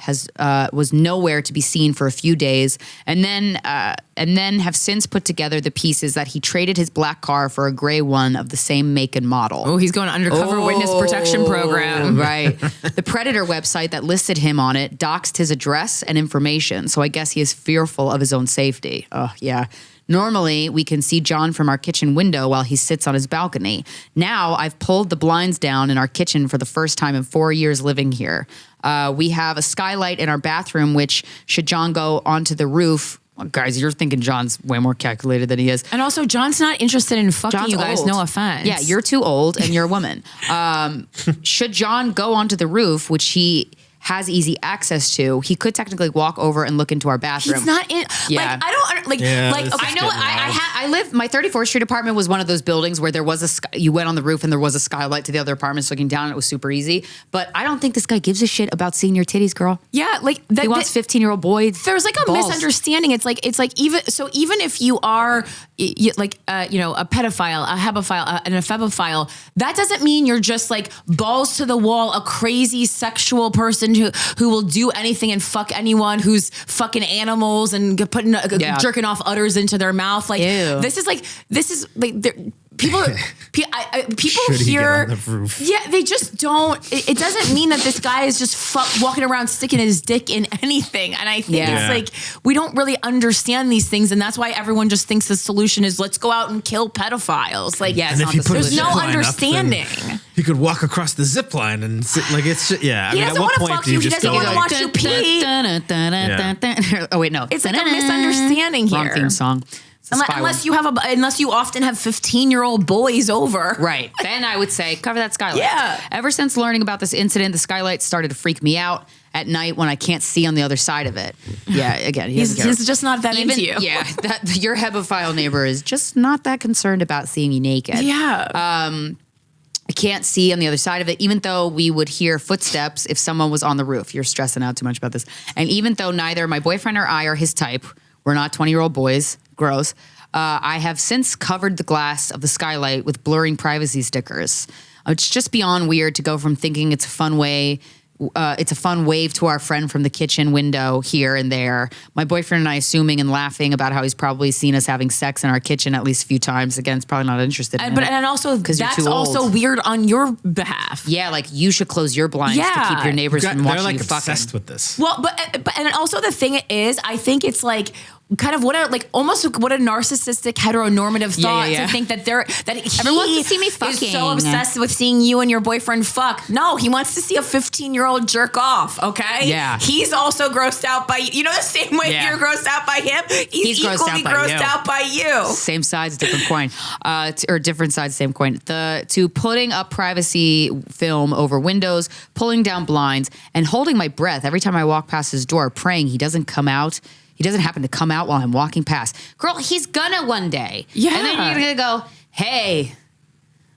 was nowhere to be seen for a few days, and then have since put together the pieces that he traded his black car for a gray one of the same make and model.
Oh, he's going undercover witness protection program.
Right. The Predator website that listed him on it doxed his address and information, so I guess he is fearful of his own safety. Oh, yeah. Normally, we can see John from our kitchen window while he sits on his balcony. Now, I've pulled the blinds down in our kitchen for the first time in 4 years living here. We have a skylight in our bathroom, which, should John go onto the roof... Well, guys, you're thinking John's way more calculated than he is.
And also, John's not interested in fucking
John's
you guys.
old.
No offense.
Yeah, you're too old and you're a woman. Should John go onto the roof, which he has easy access to, he could technically walk over and look into our bathroom.
He's not in.
Yeah.
Like, I don't like.
Yeah,
like,
this
okay,
is
I know.
getting
I live. My 34th Street apartment was one of those buildings where there was you went on the roof and there was a skylight to the other apartments looking down. It was super easy. But I don't think this guy gives a shit about seeing your titties, girl.
Yeah, like
He wants 15-year-old boys.
There's like a
balls.
misunderstanding. It's like even if you are like a pedophile, a hebephile, and a febephile, that doesn't mean you're just like balls to the wall, a crazy sexual person who will do anything and fuck anyone, who's fucking animals and putting jerking off udders into their mouth. Like
Ew.
this is like people
Should he
hear.
get on the roof?
Yeah, they just don't. It doesn't mean that this guy is just walking around sticking his dick in anything. And I think
Yeah.
it's like we don't really understand these things, and that's why everyone just thinks the solution is let's go out and kill pedophiles. Like,
Yeah,
And if he put a
there's
zip
no
line up, then
understanding.
he could walk across the zip line and sit, like it's just, yeah. I
He
mean, at
doesn't
what
wanna
point
fuck
do you
you. He
just
doesn't
go
wanna
like,
watch you pee.
Oh wait, no.
It's like a misunderstanding
Wrong
here.
theme song. It's a spy
Unless
one.
unless you often have 15-year-old boys over.
Right. Then I would say cover that skylight.
Yeah.
Ever since learning about this incident, the skylight started to freak me out at night when I can't see on the other side of it. Yeah, again,
He's just not that into you.
Yeah, your hebephile neighbor is just not that concerned about seeing you naked.
Yeah.
I can't see on the other side of it, even though we would hear footsteps if someone was on the roof. You're stressing out too much about this. And even though neither my boyfriend or I are his type, we're not 20-year-old boys, gross, I have since covered the glass of the skylight with blurring privacy stickers. It's just beyond weird to go from thinking it's a fun wave to our friend from the kitchen window here and there. My boyfriend and I assuming and laughing about how he's probably seen us having sex in our kitchen at least a few times. Again, it's probably not interested in it.
And also,
'Cause you're
that's
too
also
old.
weird on your behalf.
Yeah, like you should close your blinds to
Yeah.
keep your neighbors from
they're
watching
like
you fucking.
obsessed with this.
Well, but and also the thing is, I think it's like kind of what a narcissistic heteronormative thought
yeah.
to think that he
Everyone wants to see me
is
fucking.
so obsessed with seeing you and your boyfriend fuck. No, he wants to see a 15-year-old jerk off. Okay,
Yeah.
he's also grossed out by you. Know the same way
Yeah.
you're grossed out by him. He's equally grossed out by you.
Same sides, different coin, or different sides, same coin. To putting up privacy film over windows, pulling down blinds, and holding my breath every time I walk past his door, praying he doesn't come out. He doesn't happen to come out while I'm walking past. Girl, he's gonna one day.
Yeah.
And then you're gonna go, hey,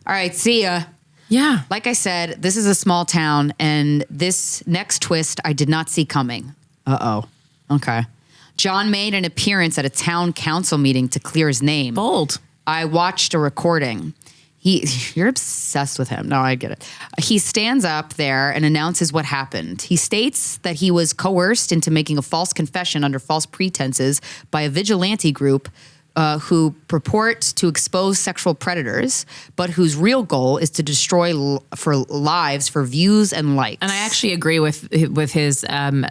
all right, see ya.
Yeah.
Like I said, this is a small town, and this next twist I did not see coming. Uh-oh. Okay. John made an appearance at a town council meeting to clear his name.
Bold.
I watched a recording. You're obsessed with him. No, I get it. He stands up there and announces what happened. He states that he was coerced into making a false confession under false pretenses by a vigilante group who purport to expose sexual predators, but whose real goal is to destroy lives for views and likes.
And I actually agree with his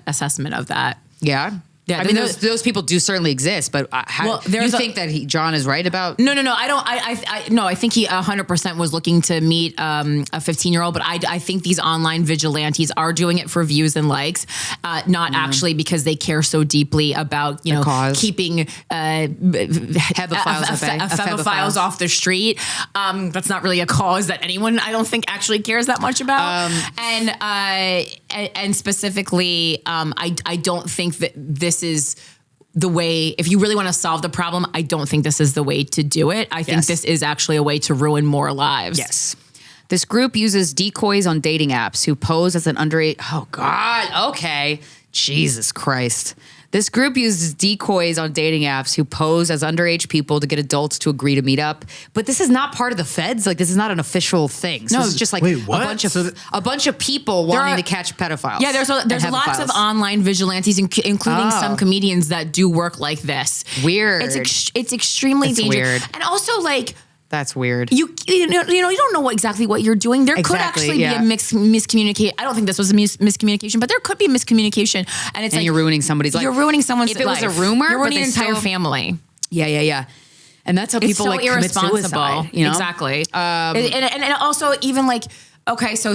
assessment of that.
Yeah.
Yeah,
I mean, those people do certainly exist, but you think that John is right about?
No. I don't. No. I think he 100% was looking to meet a 15-year-old, but I think these online vigilantes are doing it for views and likes, not actually because they care so deeply about
cause.
keeping
Hebephiles
off the street. That's not really a cause that anyone I don't think actually cares that much about. And specifically, I don't think that this is the way, if you really want to solve the problem, I don't think this is the way to do it. I think this is actually a way to ruin more lives.
Yes. This group uses decoys on dating apps who pose as an underage. Oh, God. Okay. Jesus Christ. This group uses decoys on dating apps who pose as underage people to get adults to agree to meet up. But this is not part of the feds. Like, this is not an official thing. So
No,
this is just like
wait, what?
a bunch of people wanting to catch pedophiles.
Yeah, there's lots of online vigilantes, including some comedians that do work like this.
Weird.
It's extremely dangerous.
Weird.
And also, like,
that's weird.
You don't know exactly what you're doing. There could actually be a miscommunication. I don't think this was a miscommunication, but there could be miscommunication, and it's like
you're ruining somebody's life.
You're ruining someone's
life. If it
life.
was a rumor,
you're ruining
but
an entire
still,
family.
Yeah. And that's how
It's
people
so
like
irresponsible.
commit suicide. You know?
Exactly. And also even like, okay, so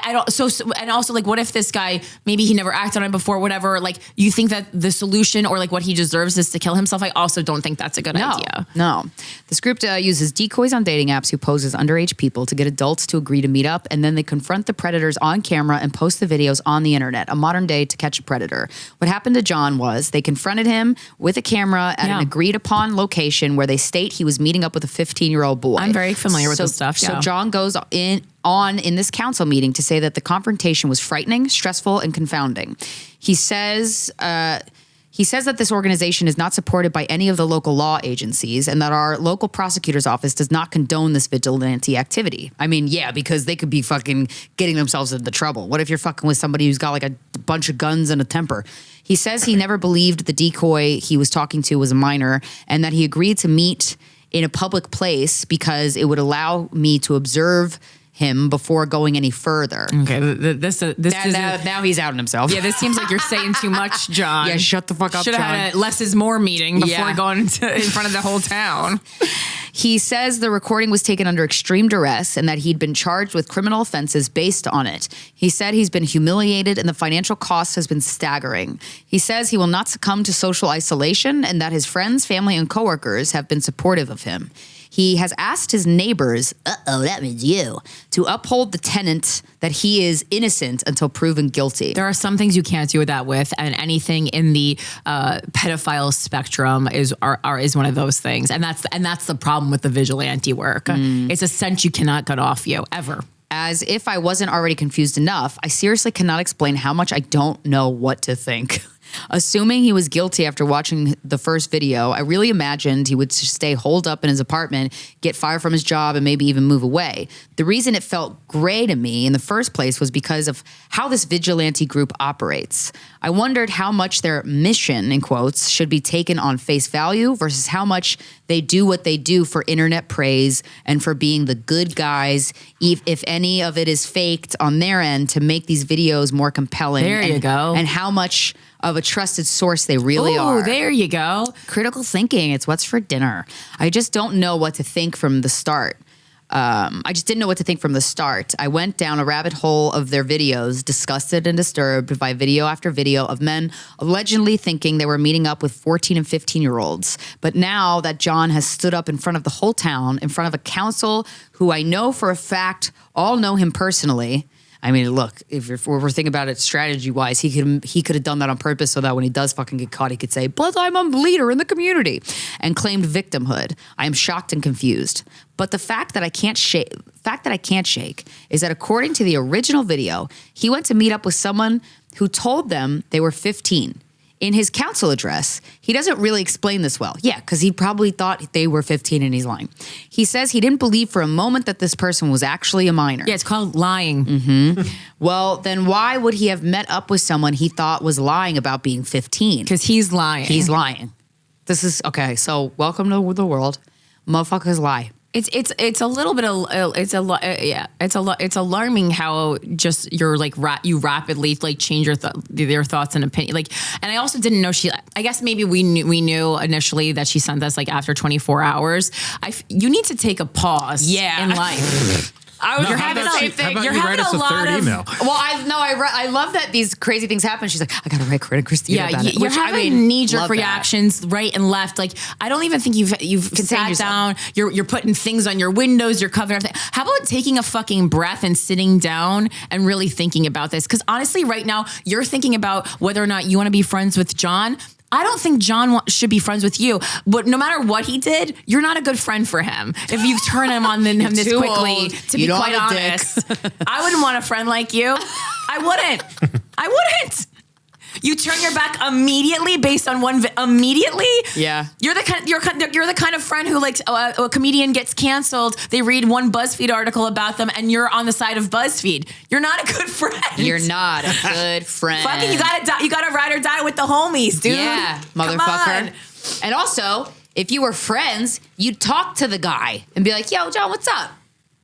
I don't. So and also like, what if this guy, maybe he never acted on it before, whatever. Like, you think that the solution or like what he deserves is to kill himself? I also don't think that's a good idea.
No. This group uses decoys on dating apps who pose as underage people to get adults to agree to meet up, and then they confront the predators on camera and post the videos on the internet. A modern day To Catch a Predator. What happened to John was they confronted him with a camera at an agreed upon location where they state he was meeting up with a 15-year-old boy.
I'm very familiar with this stuff.
So John goes in this council meeting to say that the confrontation was frightening, stressful, and confounding. He says that this organization is not supported by any of the local law agencies and that our local prosecutor's office does not condone this vigilante activity. I mean, yeah, because they could be fucking getting themselves into trouble. What if you're fucking with somebody who's got like a bunch of guns and a temper? He says he never believed the decoy he was talking to was a minor and that he agreed to meet in a public place because it would allow me to observe him before going any further.
Okay,
now he's outing himself.
Yeah, this seems like you're saying too much, John.
Yeah, shut the fuck up,
Should have
John.
had a less is more meeting before going in front of the whole town.
He says the recording was taken under extreme duress and that he'd been charged with criminal offenses based on it. He said he's been humiliated and the financial cost has been staggering. He says he will not succumb to social isolation and that his friends, family, and coworkers have been supportive of him. He has asked his neighbors, that means you, to uphold the tenet that he is innocent until proven guilty.
There are some things you can't do that with, and anything in the pedophile spectrum is one of those things, and that's the problem with the vigilante work. It's a scent you cannot cut off you ever.
As if I wasn't already confused enough, I seriously cannot explain how much I don't know what to think. Assuming he was guilty after watching the first video, I really imagined he would stay holed up in his apartment, get fired from his job, and maybe even move away. The reason it felt gray to me in the first place was because of how this vigilante group operates. I wondered how much their mission, in quotes, should be taken on face value versus how much they do what they do for internet praise and for being the good guys, if any of it is faked on their end to make these videos more compelling.
There you go.
And how much of a trusted source they really are.
Oh, there you go.
Critical thinking, it's what's for dinner. I just don't know what to think from the start. I just didn't know what to think from the start. I went down a rabbit hole of their videos, disgusted and disturbed by video after video of men allegedly thinking they were meeting up with 14 and 15-year-olds. But now that John has stood up in front of the whole town, in front of a council who I know for a fact all know him personally. I mean, look, if we're thinking about it strategy-wise, he could have done that on purpose so that when he does fucking get caught, he could say, but I'm a leader in the community, and claimed victimhood. I am shocked and confused. But the fact that I can't shake is that according to the original video, he went to meet up with someone who told them they were 15. In his council address, he doesn't really explain this well. Yeah, because he probably thought they were 15 and he's lying. He says he didn't believe for a moment that this person was actually a minor.
Yeah, it's called lying.
Mm-hmm. Well, then why would he have met up with someone he thought was lying about being 15?
Because he's lying.
He's lying. This is, okay, so welcome to the world. Motherfuckers lie.
It's a little bit of it's alarming how just you're like you rapidly like change their thoughts and opinion, like, and I also didn't know I guess maybe we knew initially that she sent us like after 24 hours. You need to take a pause in life. You're having the same thing. You're having a lot of email.
Well, I love that these crazy things happen. She's like, I gotta write Corinne and Krystyna about it.
You're having knee-jerk reactions right and left. Like, I don't even think you've sat down. You're putting things on your windows. You're covering everything. How about taking a fucking breath and sitting down and really thinking about this? Because honestly, right now you're thinking about whether or not you want to be friends with John. I don't think John should be friends with you. But no matter what he did, you're not a good friend for him. If you turn him on him this quickly, to be quite honest. I wouldn't want a friend like you. I wouldn't. You turn your back immediately based on one. Immediately.
Yeah.
You're the kind of friend who like a comedian gets canceled. They read one BuzzFeed article about them, and you're on the side of BuzzFeed. You're not a good friend.
You're not a good friend.
Fucking, you gotta ride or die with the homies, dude.
Yeah, motherfucker. And also, if you were friends, you'd talk to the guy and be like, "Yo, John, what's up?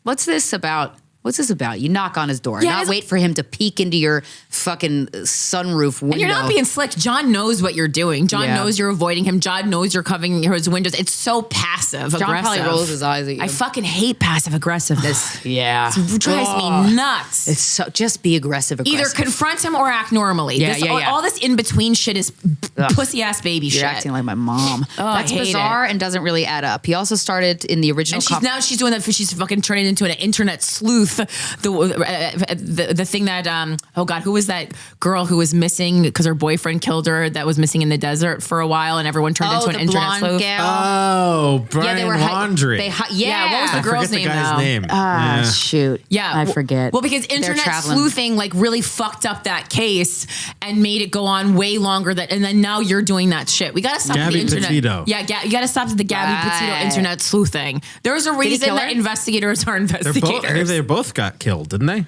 What's this about? What's this about?" You knock on his door, not wait for him to peek into your fucking sunroof window.
And you're not being slick. John knows what you're doing. John knows you're avoiding him. John knows you're covering his windows. It's so passive aggressive.
John probably rolls his eyes at you.
I fucking hate passive aggressiveness.
Yeah.
It drives me nuts.
It's so, just be aggressive.
Either confront him or act normally. All this in between shit is pussy ass baby shit.
You're acting like my mom.
Oh,
That's
I hate
bizarre
it.
and doesn't really add up. He also started in the original.
And now she's doing that. She's fucking turning into an internet sleuth. The thing that oh god, who was that girl who was missing because her boyfriend killed her? That was missing in the desert for a while, and everyone turned into an internet sleuth.
Gal.
Oh, Brian Laundrie.
What was the girl's name?
The guy's name.
Shoot.
Yeah,
I forget.
Well, because internet sleuthing like really fucked up that case and made it go on way longer. And then now you're doing that shit. We gotta stop
Gabby
the internet.
Petito.
Yeah, you gotta stop the Gabby Petito internet sleuthing. There's a reason that investigators are investigators.
I think they both got killed, didn't they?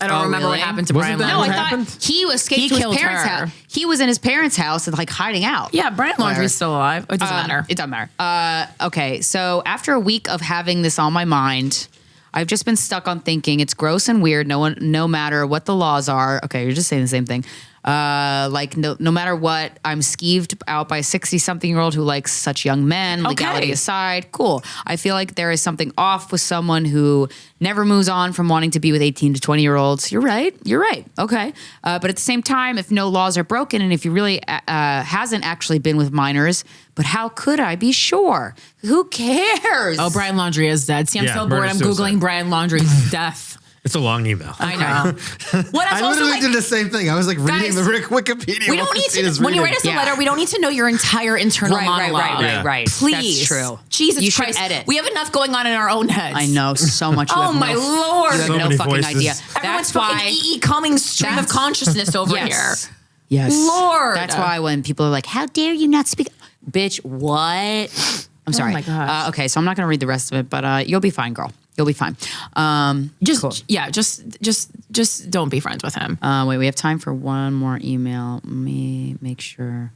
I don't remember what happened to Brian.
No,
What
I
happened?
thought he escaped to his parents' house. He was in his parents' house and like hiding out.
Yeah, Brian Laundrie's still alive. It doesn't matter.
It doesn't matter. Okay, so after a week of having this on my mind, I've just been stuck on thinking it's gross and weird. No matter what the laws are. Okay, you're just saying the same thing. No matter what, I'm skeeved out by a 60-something-year-old who likes such young men, legality aside. Cool. I feel like there is something off with someone who never moves on from wanting to be with 18 to 20-year-olds. You're right. Okay. But at the same time, if no laws are broken and if he really hasn't actually been with minors, but how could I be sure? Who cares?
Oh, Brian Laundrie is dead. See, I'm so bored. I'm Googling Brian Laundrie's death.
It's a long email.
I know. What else?
I literally did the same thing. I was like reading the Wikipedia.
We don't need to. When you write us a letter, we don't need to know your entire internal monologue.
Right.
Please,
that's true.
Jesus
you
Christ,
should edit.
We have enough going on in our own heads.
I know so much.
Oh my Lord!
You have
so
no fucking
voices.
idea.
Everyone's fucking E.E. Cummings stream of consciousness over here.
Yes,
Lord.
That's why when people are like, "How dare you not speak?" Bitch, what? I'm sorry.
Oh my gosh.
Okay, so I'm not going to read the rest of it, but you'll be fine, girl. You'll be fine.
Just don't be friends with him.
Wait, we have time for one more email. Let me make sure.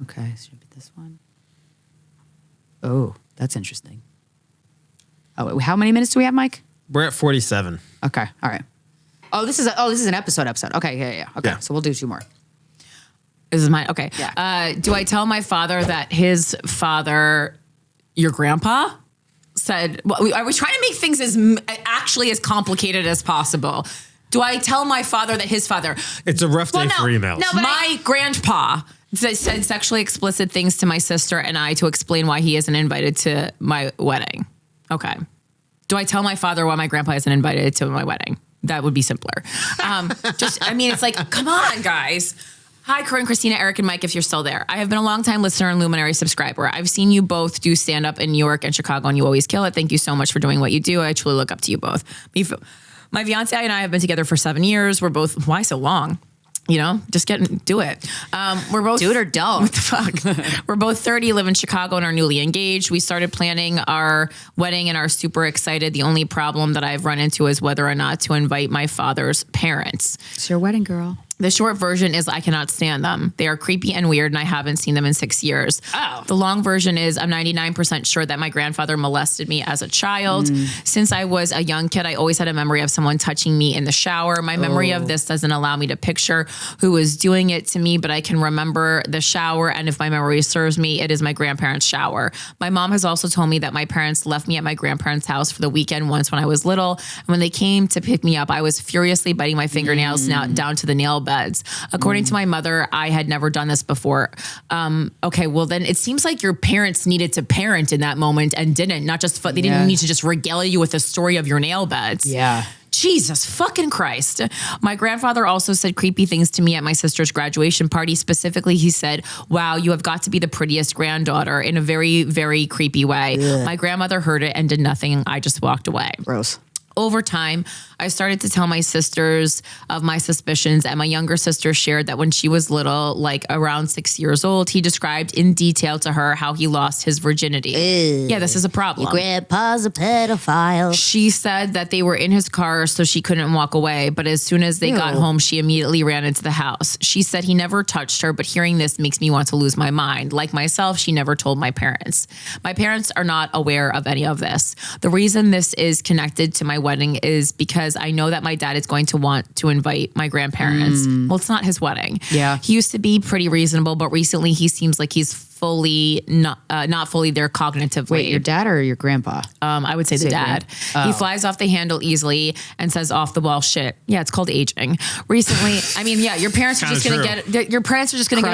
Okay, should it be this one? Oh, that's interesting. Oh, wait, how many minutes do we have, Mike?
We're at 47.
Okay, all right. Oh, this is an episode. Okay, yeah. Okay, so we'll do 2 more.
This is mine. Okay.
Yeah.
Do I tell my father that his father, your grandpa, said? Well, are we trying to make things as complicated as possible? Do I tell my father that his father?
It's a rough day for emails.
No, but my grandpa said sexually explicit things to my sister and I to explain why he isn't invited to my wedding. Okay. Do I tell my father why my grandpa isn't invited to my wedding? That would be simpler. It's like, come on, guys. Hi, Corinne, Krystyna, Eric, and Mike, if you're still there. I have been a long-time listener and Luminary subscriber. I've seen you both do stand-up in New York and Chicago, and you always kill it. Thank you so much for doing what you do. I truly look up to you both. My fiance and I have been together for 7 years. We're both, why so long? Just do it. We're both
do it or don't.
What the fuck? We're both 30, live in Chicago, and are newly engaged. We started planning our wedding and are super excited. The only problem that I've run into is whether or not to invite my father's parents.
It's your wedding, girl.
The short version is I cannot stand them. They are creepy and weird, and I haven't seen them in 6 years.
Oh.
The long version is I'm 99% sure that my grandfather molested me as a child. Since I was a young kid, I always had a memory of someone touching me in the shower. My memory of this doesn't allow me to picture who was doing it to me, but I can remember the shower, and if my memory serves me, it is my grandparents' shower. My mom has also told me that my parents left me at my grandparents' house for the weekend once when I was little, and when they came to pick me up, I was furiously biting my fingernails down to the nail beds. According to my mother, I had never done this before. Okay, well then it seems like your parents needed to parent in that moment and didn't. Not just they didn't need to just regale you with the story of your nail beds.
Yeah.
Jesus fucking Christ. My grandfather also said creepy things to me at my sister's graduation party. Specifically, he said, "Wow, you have got to be the prettiest granddaughter," in a very, very creepy way. Ugh. My grandmother heard it and did nothing. I just walked away.
Gross.
Over time, I started to tell my sisters of my suspicions, and my younger sister shared that when she was little, like around 6 years old, he described in detail to her how he lost his virginity.
Ew.
Yeah, this is a problem.
Your grandpa's a pedophile.
She said that they were in his car, so she couldn't walk away. But as soon as they got home, she immediately ran into the house. She said he never touched her, but hearing this makes me want to lose my mind. Like myself, she never told my parents. My parents are not aware of any of this. The reason this is connected to my wedding is because I know that my dad is going to want to invite my grandparents. Well, it's not his wedding.
Yeah.
He used to be pretty reasonable, but recently he seems like he's fully not fully there cognitively.
Wait, your dad or your grandpa?
I would say the dad. He flies off the handle easily and says off the wall shit. Yeah, it's called aging. Recently, I mean, yeah, your parents are just going to get a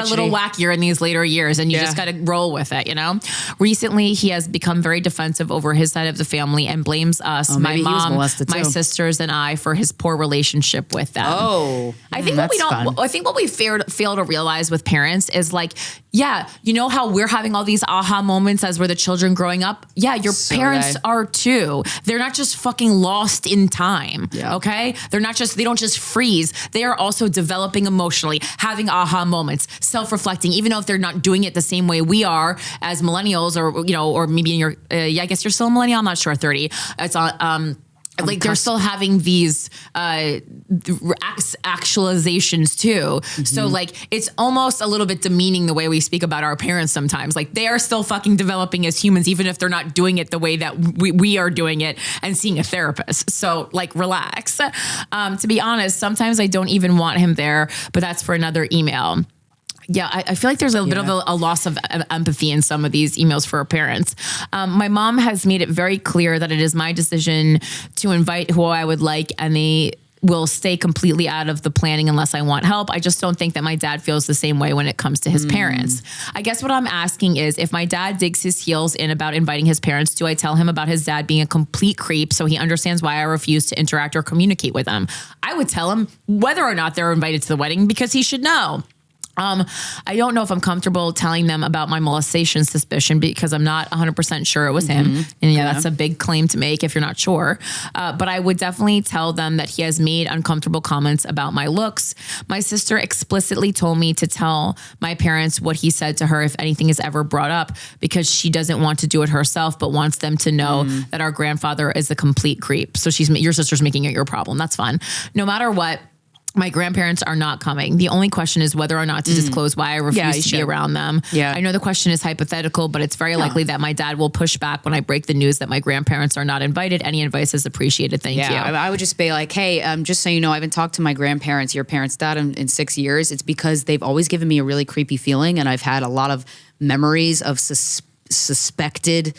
little wackier in these later years, and you just got to roll with it, you know? Recently, he has become very defensive over his side of the family and blames us, my mom, my sisters, and I for his poor relationship with them. I think what we fail to realize with parents is like, yeah, you know how we're having all these aha moments as we're the children growing up? Yeah, your parents are too. They're not just fucking lost in time, okay? They don't just freeze. They are also developing emotionally, having aha moments, self-reflecting, even though if they're not doing it the same way we are as millennials or, you know, or maybe in your, I guess you're still a millennial, I'm not sure, 30. It's on, like they're still having these actualizations too. So like it's almost a little bit demeaning the way we speak about our parents sometimes. Like they are still fucking developing as humans, even if they're not doing it the way that we are doing it and seeing a therapist. So like relax. To be honest, sometimes I don't even want him there, but that's for another email. Yeah, I feel like there's a bit of a loss of empathy in some of these emails for our parents. My mom has made it very clear that it is my decision to invite who I would like, and they will stay completely out of the planning unless I want help. I just don't think that my dad feels the same way when it comes to his parents. I guess what I'm asking is, if my dad digs his heels in about inviting his parents, do I tell him about his dad being a complete creep so he understands why I refuse to interact or communicate with him? I would tell him whether or not they're invited to the wedding because he should know. I don't know if I'm comfortable telling them about my molestation suspicion because I'm not 100% sure it was him. And that's a big claim to make if you're not sure. But I would definitely tell them that he has made uncomfortable comments about my looks. My sister explicitly told me to tell my parents what he said to her if anything is ever brought up, because she doesn't want to do it herself, but wants them to know that our grandfather is a complete creep. So your sister's making it your problem. That's fine. No matter what, my grandparents are not coming. The only question is whether or not to disclose why I refuse to be around them. Yeah. I know the question is hypothetical, but it's very likely that my dad will push back when I break the news that my grandparents are not invited. Any advice is appreciated. Thank you.
I would just be like, hey, just so you know, I haven't talked to my grandparents, your parents' dad, in 6 years. It's because they've always given me a really creepy feeling, and I've had a lot of memories of suspected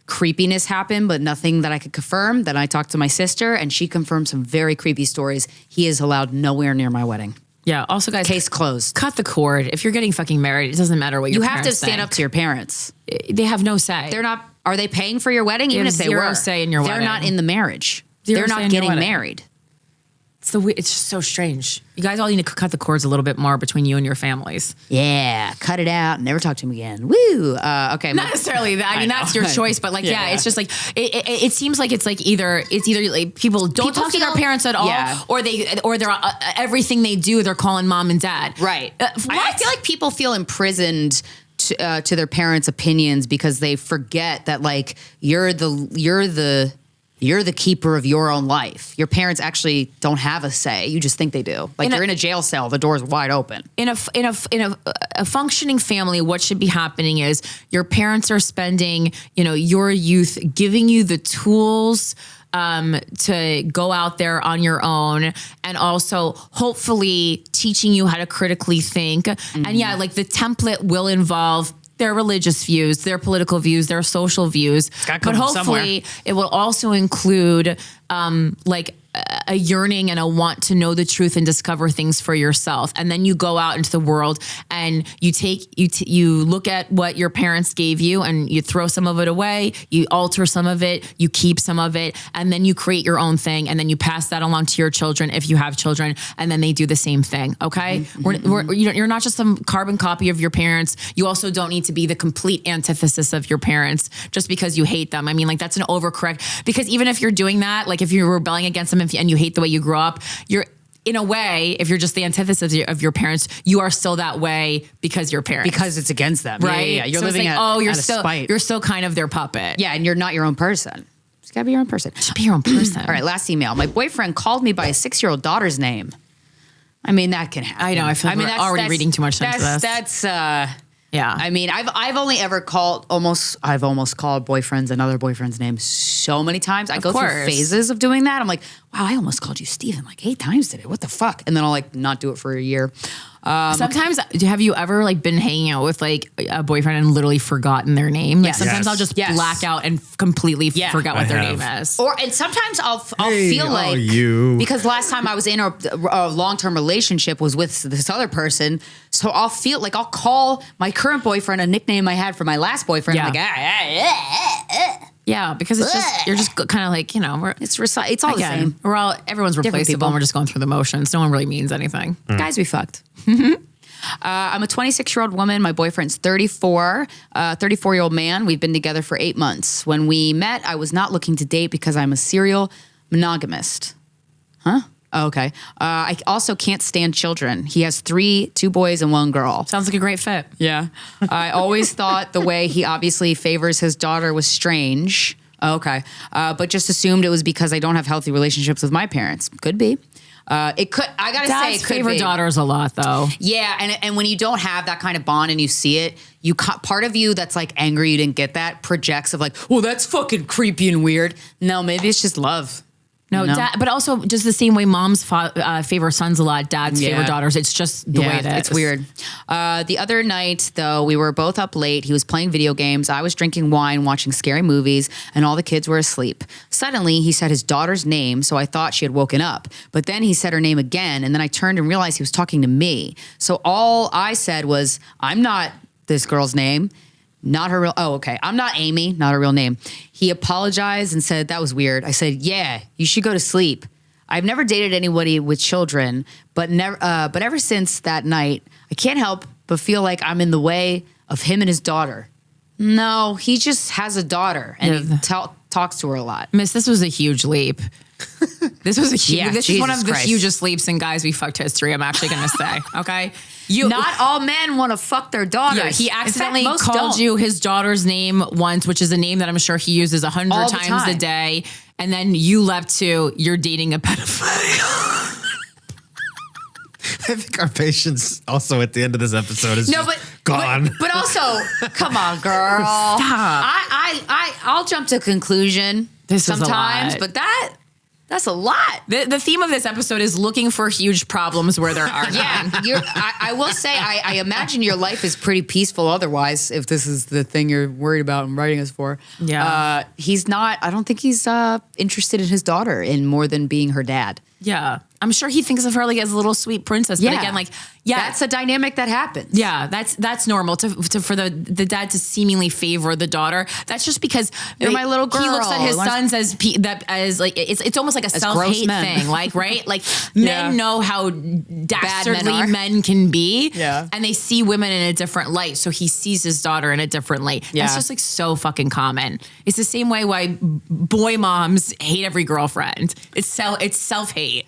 creepiness happen, but nothing that I could confirm. Then I talked to my sister, and she confirmed some very creepy stories. He is allowed nowhere near my wedding.
Yeah. Also, guys,
case closed.
Cut the cord. If you're getting fucking married, it doesn't matter what your parents
You have to stand
think.
up to your parents.
They have no say.
They're not. Are they paying for your wedding? Even if they
zero
were,
say in your
they're
wedding.
not in the marriage.
Zero
They're
say
not
in your
getting
wedding.
married.
It's just so strange. You guys all need to cut the cords a little bit more between you and your families.
Yeah, cut it out. Never talk to him again. Woo. Okay.
Not necessarily that. I mean, that's your choice, but like, it's just like it seems like it's either like people don't talk to their parents at all, or they're everything they do they're calling mom and dad.
Right. I feel like people feel imprisoned to their parents' opinions because they forget that like you're the keeper of your own life. Your parents actually don't have a say. You just think they do. Like you're in a jail cell, the door's wide open. In a functioning family, what should be happening is your parents are spending, your youth giving you the tools to go out there on your own, and also hopefully teaching you how to critically think. And like the template will involve their religious views, their political views, their social views. But hopefully it will also include
a yearning and a want to know the truth and discover things for yourself. And then you go out into the world and you look at what your parents gave you and you throw some of it away, you alter some of it, you keep some of it, and then you create your own thing. And then you pass that along to your children if you have children, and then they do the same thing. Okay. You're not just some carbon copy of your parents. You also don't need to be the complete antithesis of your parents just because you hate them. I mean, like that's an overcorrect, because even if you're doing that, like if you're rebelling against them and you hate the way you grew up, you're in a way, if you're just the antithesis of your parents, you are still that way because you're parents.
Because it's against them.
Right.
Yeah. You're
so
living
it's like,
at
you're still kind of their puppet.
Yeah. And you're not your own person. Just gotta be your own person.
Just be your own person.
All right. Last email. My boyfriend called me by a 6-year-old daughter's name. I mean, that can happen.
I know. I feel like we're already reading too much into this.
That's
yeah.
I mean, I've only ever called I've almost called boyfriends and other boyfriends' names so many times. I go through phases of doing that. I'm like, wow, I almost called you Steven like 8 times today. What the fuck? And then I'll like not do it for a year.
Sometimes, have you ever like been hanging out with like a boyfriend and literally forgotten their name? Like
Yes.
sometimes
Yes.
I'll just black out and completely forget what their name
have.
is.
And sometimes I'll
Hey,
feel like
you.
because last time I was in a long-term relationship was with this other person, so I'll feel like I'll call my current boyfriend a nickname I had for my last boyfriend.
Yeah.
I'm like,
Yeah, because it's just, you're just kind of like,
it's all the same.
Everyone's replaceable
people.
and we're just going through the motions. No one really means anything.
Guys, we fucked. I'm a 26-year-old woman. My boyfriend's 34, 34-year-old man. We've been together for 8 months. When we met, I was not looking to date because I'm a serial monogamist. Huh? Oh, okay. I also can't stand children. He has 2 boys and 1 girl.
Sounds like a great fit.
Yeah. I always thought the way he obviously favors his daughter was strange. Okay. But just assumed it was because I don't have healthy relationships with my parents. Could be. It could. I gotta say, it could
favor
be.
daughters a lot, though.
Yeah, and when you don't have that kind of bond and you see it, part of you that's like angry you didn't get that projects of like, well, that's fucking creepy and weird. No, maybe it's just love.
No,
you know?
dad, but also just the same way moms favor sons a lot, dads favor daughters. It's just the way it is.
It's weird. The other night, though, we were both up late. He was playing video games. I was drinking wine, watching scary movies, and all the kids were asleep. Suddenly, he said his daughter's name, so I thought she had woken up. But then he said her name again, and then I turned and realized he was talking to me. So all I said was, I'm not this girl's name. Not her real. Oh, okay. I'm not Amy. Not her real name. He apologized and said that was weird. I said, yeah, you should go to sleep. I've never dated anybody with children, but ever since that night, I can't help but feel like I'm in the way of him and his daughter. No, he just has a daughter and he talks to her a lot.
Miss, this was a huge leap. This was a huge.
Yeah,
this is one
Jesus
of the
Christ.
hugest leaps in guys we fucked history. I'm actually going to say, okay.
Not all men want to fuck their daughters.
Yeah, he accidentally
In fact, most
called
don't.
you his daughter's name once, which is a name that I'm sure he uses 100
All the
times a
time.
day. And then you leapt to, you're dating a pedophile.
I think our patience also at the end of this episode is gone.
But also, come on, girl.
Stop.
I'll jump to conclusion
This is a
sometimes,
lot.
but that's a lot.
The theme of this episode is looking for huge problems where there are
Yeah,
none.
I will say, I imagine your life is pretty peaceful otherwise, if this is the thing you're worried about and writing us for.
Yeah.
He's not, I don't think he's interested in his daughter in more than being her dad.
Yeah. I'm sure he thinks of her like as a little sweet princess. But again, like, yeah.
That's a dynamic that happens.
Yeah, that's normal for the dad to seemingly favor the daughter. That's just because
You're my little girl.
He looks at his sons as like it's almost like a self-hate
men.
thing, like right? Like men know how dastardly men can be, and they see women in a different light. So he sees his daughter in a different light.
Yeah.
That's just like so fucking common. It's the same way why boy moms hate every girlfriend. It's self-hate.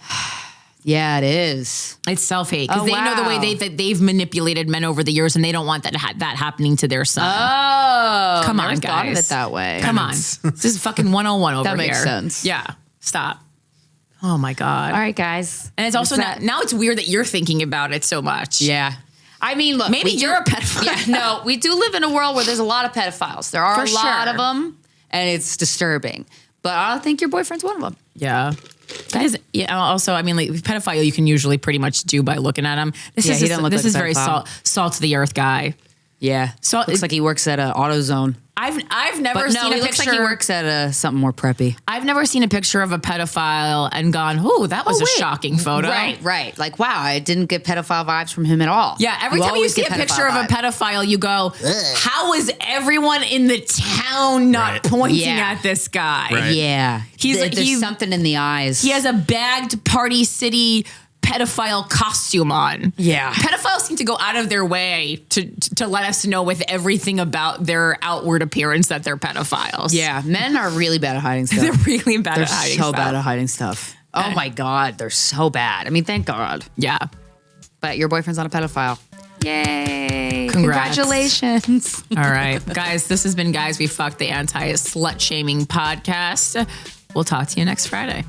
Yeah, it is.
It's self-hate because they know the way they've manipulated men over the years, and they don't want that happening to their son.
Oh,
Come on,
never thought of
guys.
it that way.
Come on, this is fucking 101 over here.
That makes sense.
Yeah, stop. Oh my god.
All right, guys.
And it's also now it's weird that you're thinking about it so much.
Yeah. I mean, look.
Maybe you're a pedophile.
Yeah, no, we do live in a world where there's a lot of pedophiles. There are
For
a lot
sure.
of them, and it's disturbing. But I don't think your boyfriend's one of them.
Yeah. That is, yeah. Also, I mean, like pedophile, you can usually pretty much do by looking at him. This
Yeah, he
is
doesn't look
this
like
is
a
very
pedophile.
salt of the earth guy.
Yeah.
So
looks like he works at AutoZone.
I've never
But
seen
no,
a
he
picture.
looks like he works at something more preppy.
I've never seen a picture of a pedophile and gone, "Oh, that was a
wait.
shocking photo."
Right. Like, wow, I didn't get pedophile vibes from him at all.
Yeah, every time you
always
see a
get
picture of a
pedophile
pedophile, you go, "How is everyone in the town not
Right.
pointing
Yeah.
at this guy?"
Right.
Yeah. There's something in the eyes.
He has a bagged Party City pedophile costume on.
Yeah.
Pedophiles seem to go out of their way to let us know with everything about their outward appearance that they're pedophiles.
Yeah. Men are really bad at hiding stuff.
They're really bad
They're
at hiding
so
stuff.
bad at hiding stuff. Oh my God. They're so bad. I mean, thank God.
Yeah.
But your boyfriend's not a pedophile. Yay.
Congrats.
Congratulations.
All right. Guys, this has been Guys We Fucked, the anti-slut shaming podcast. We'll talk to you next Friday.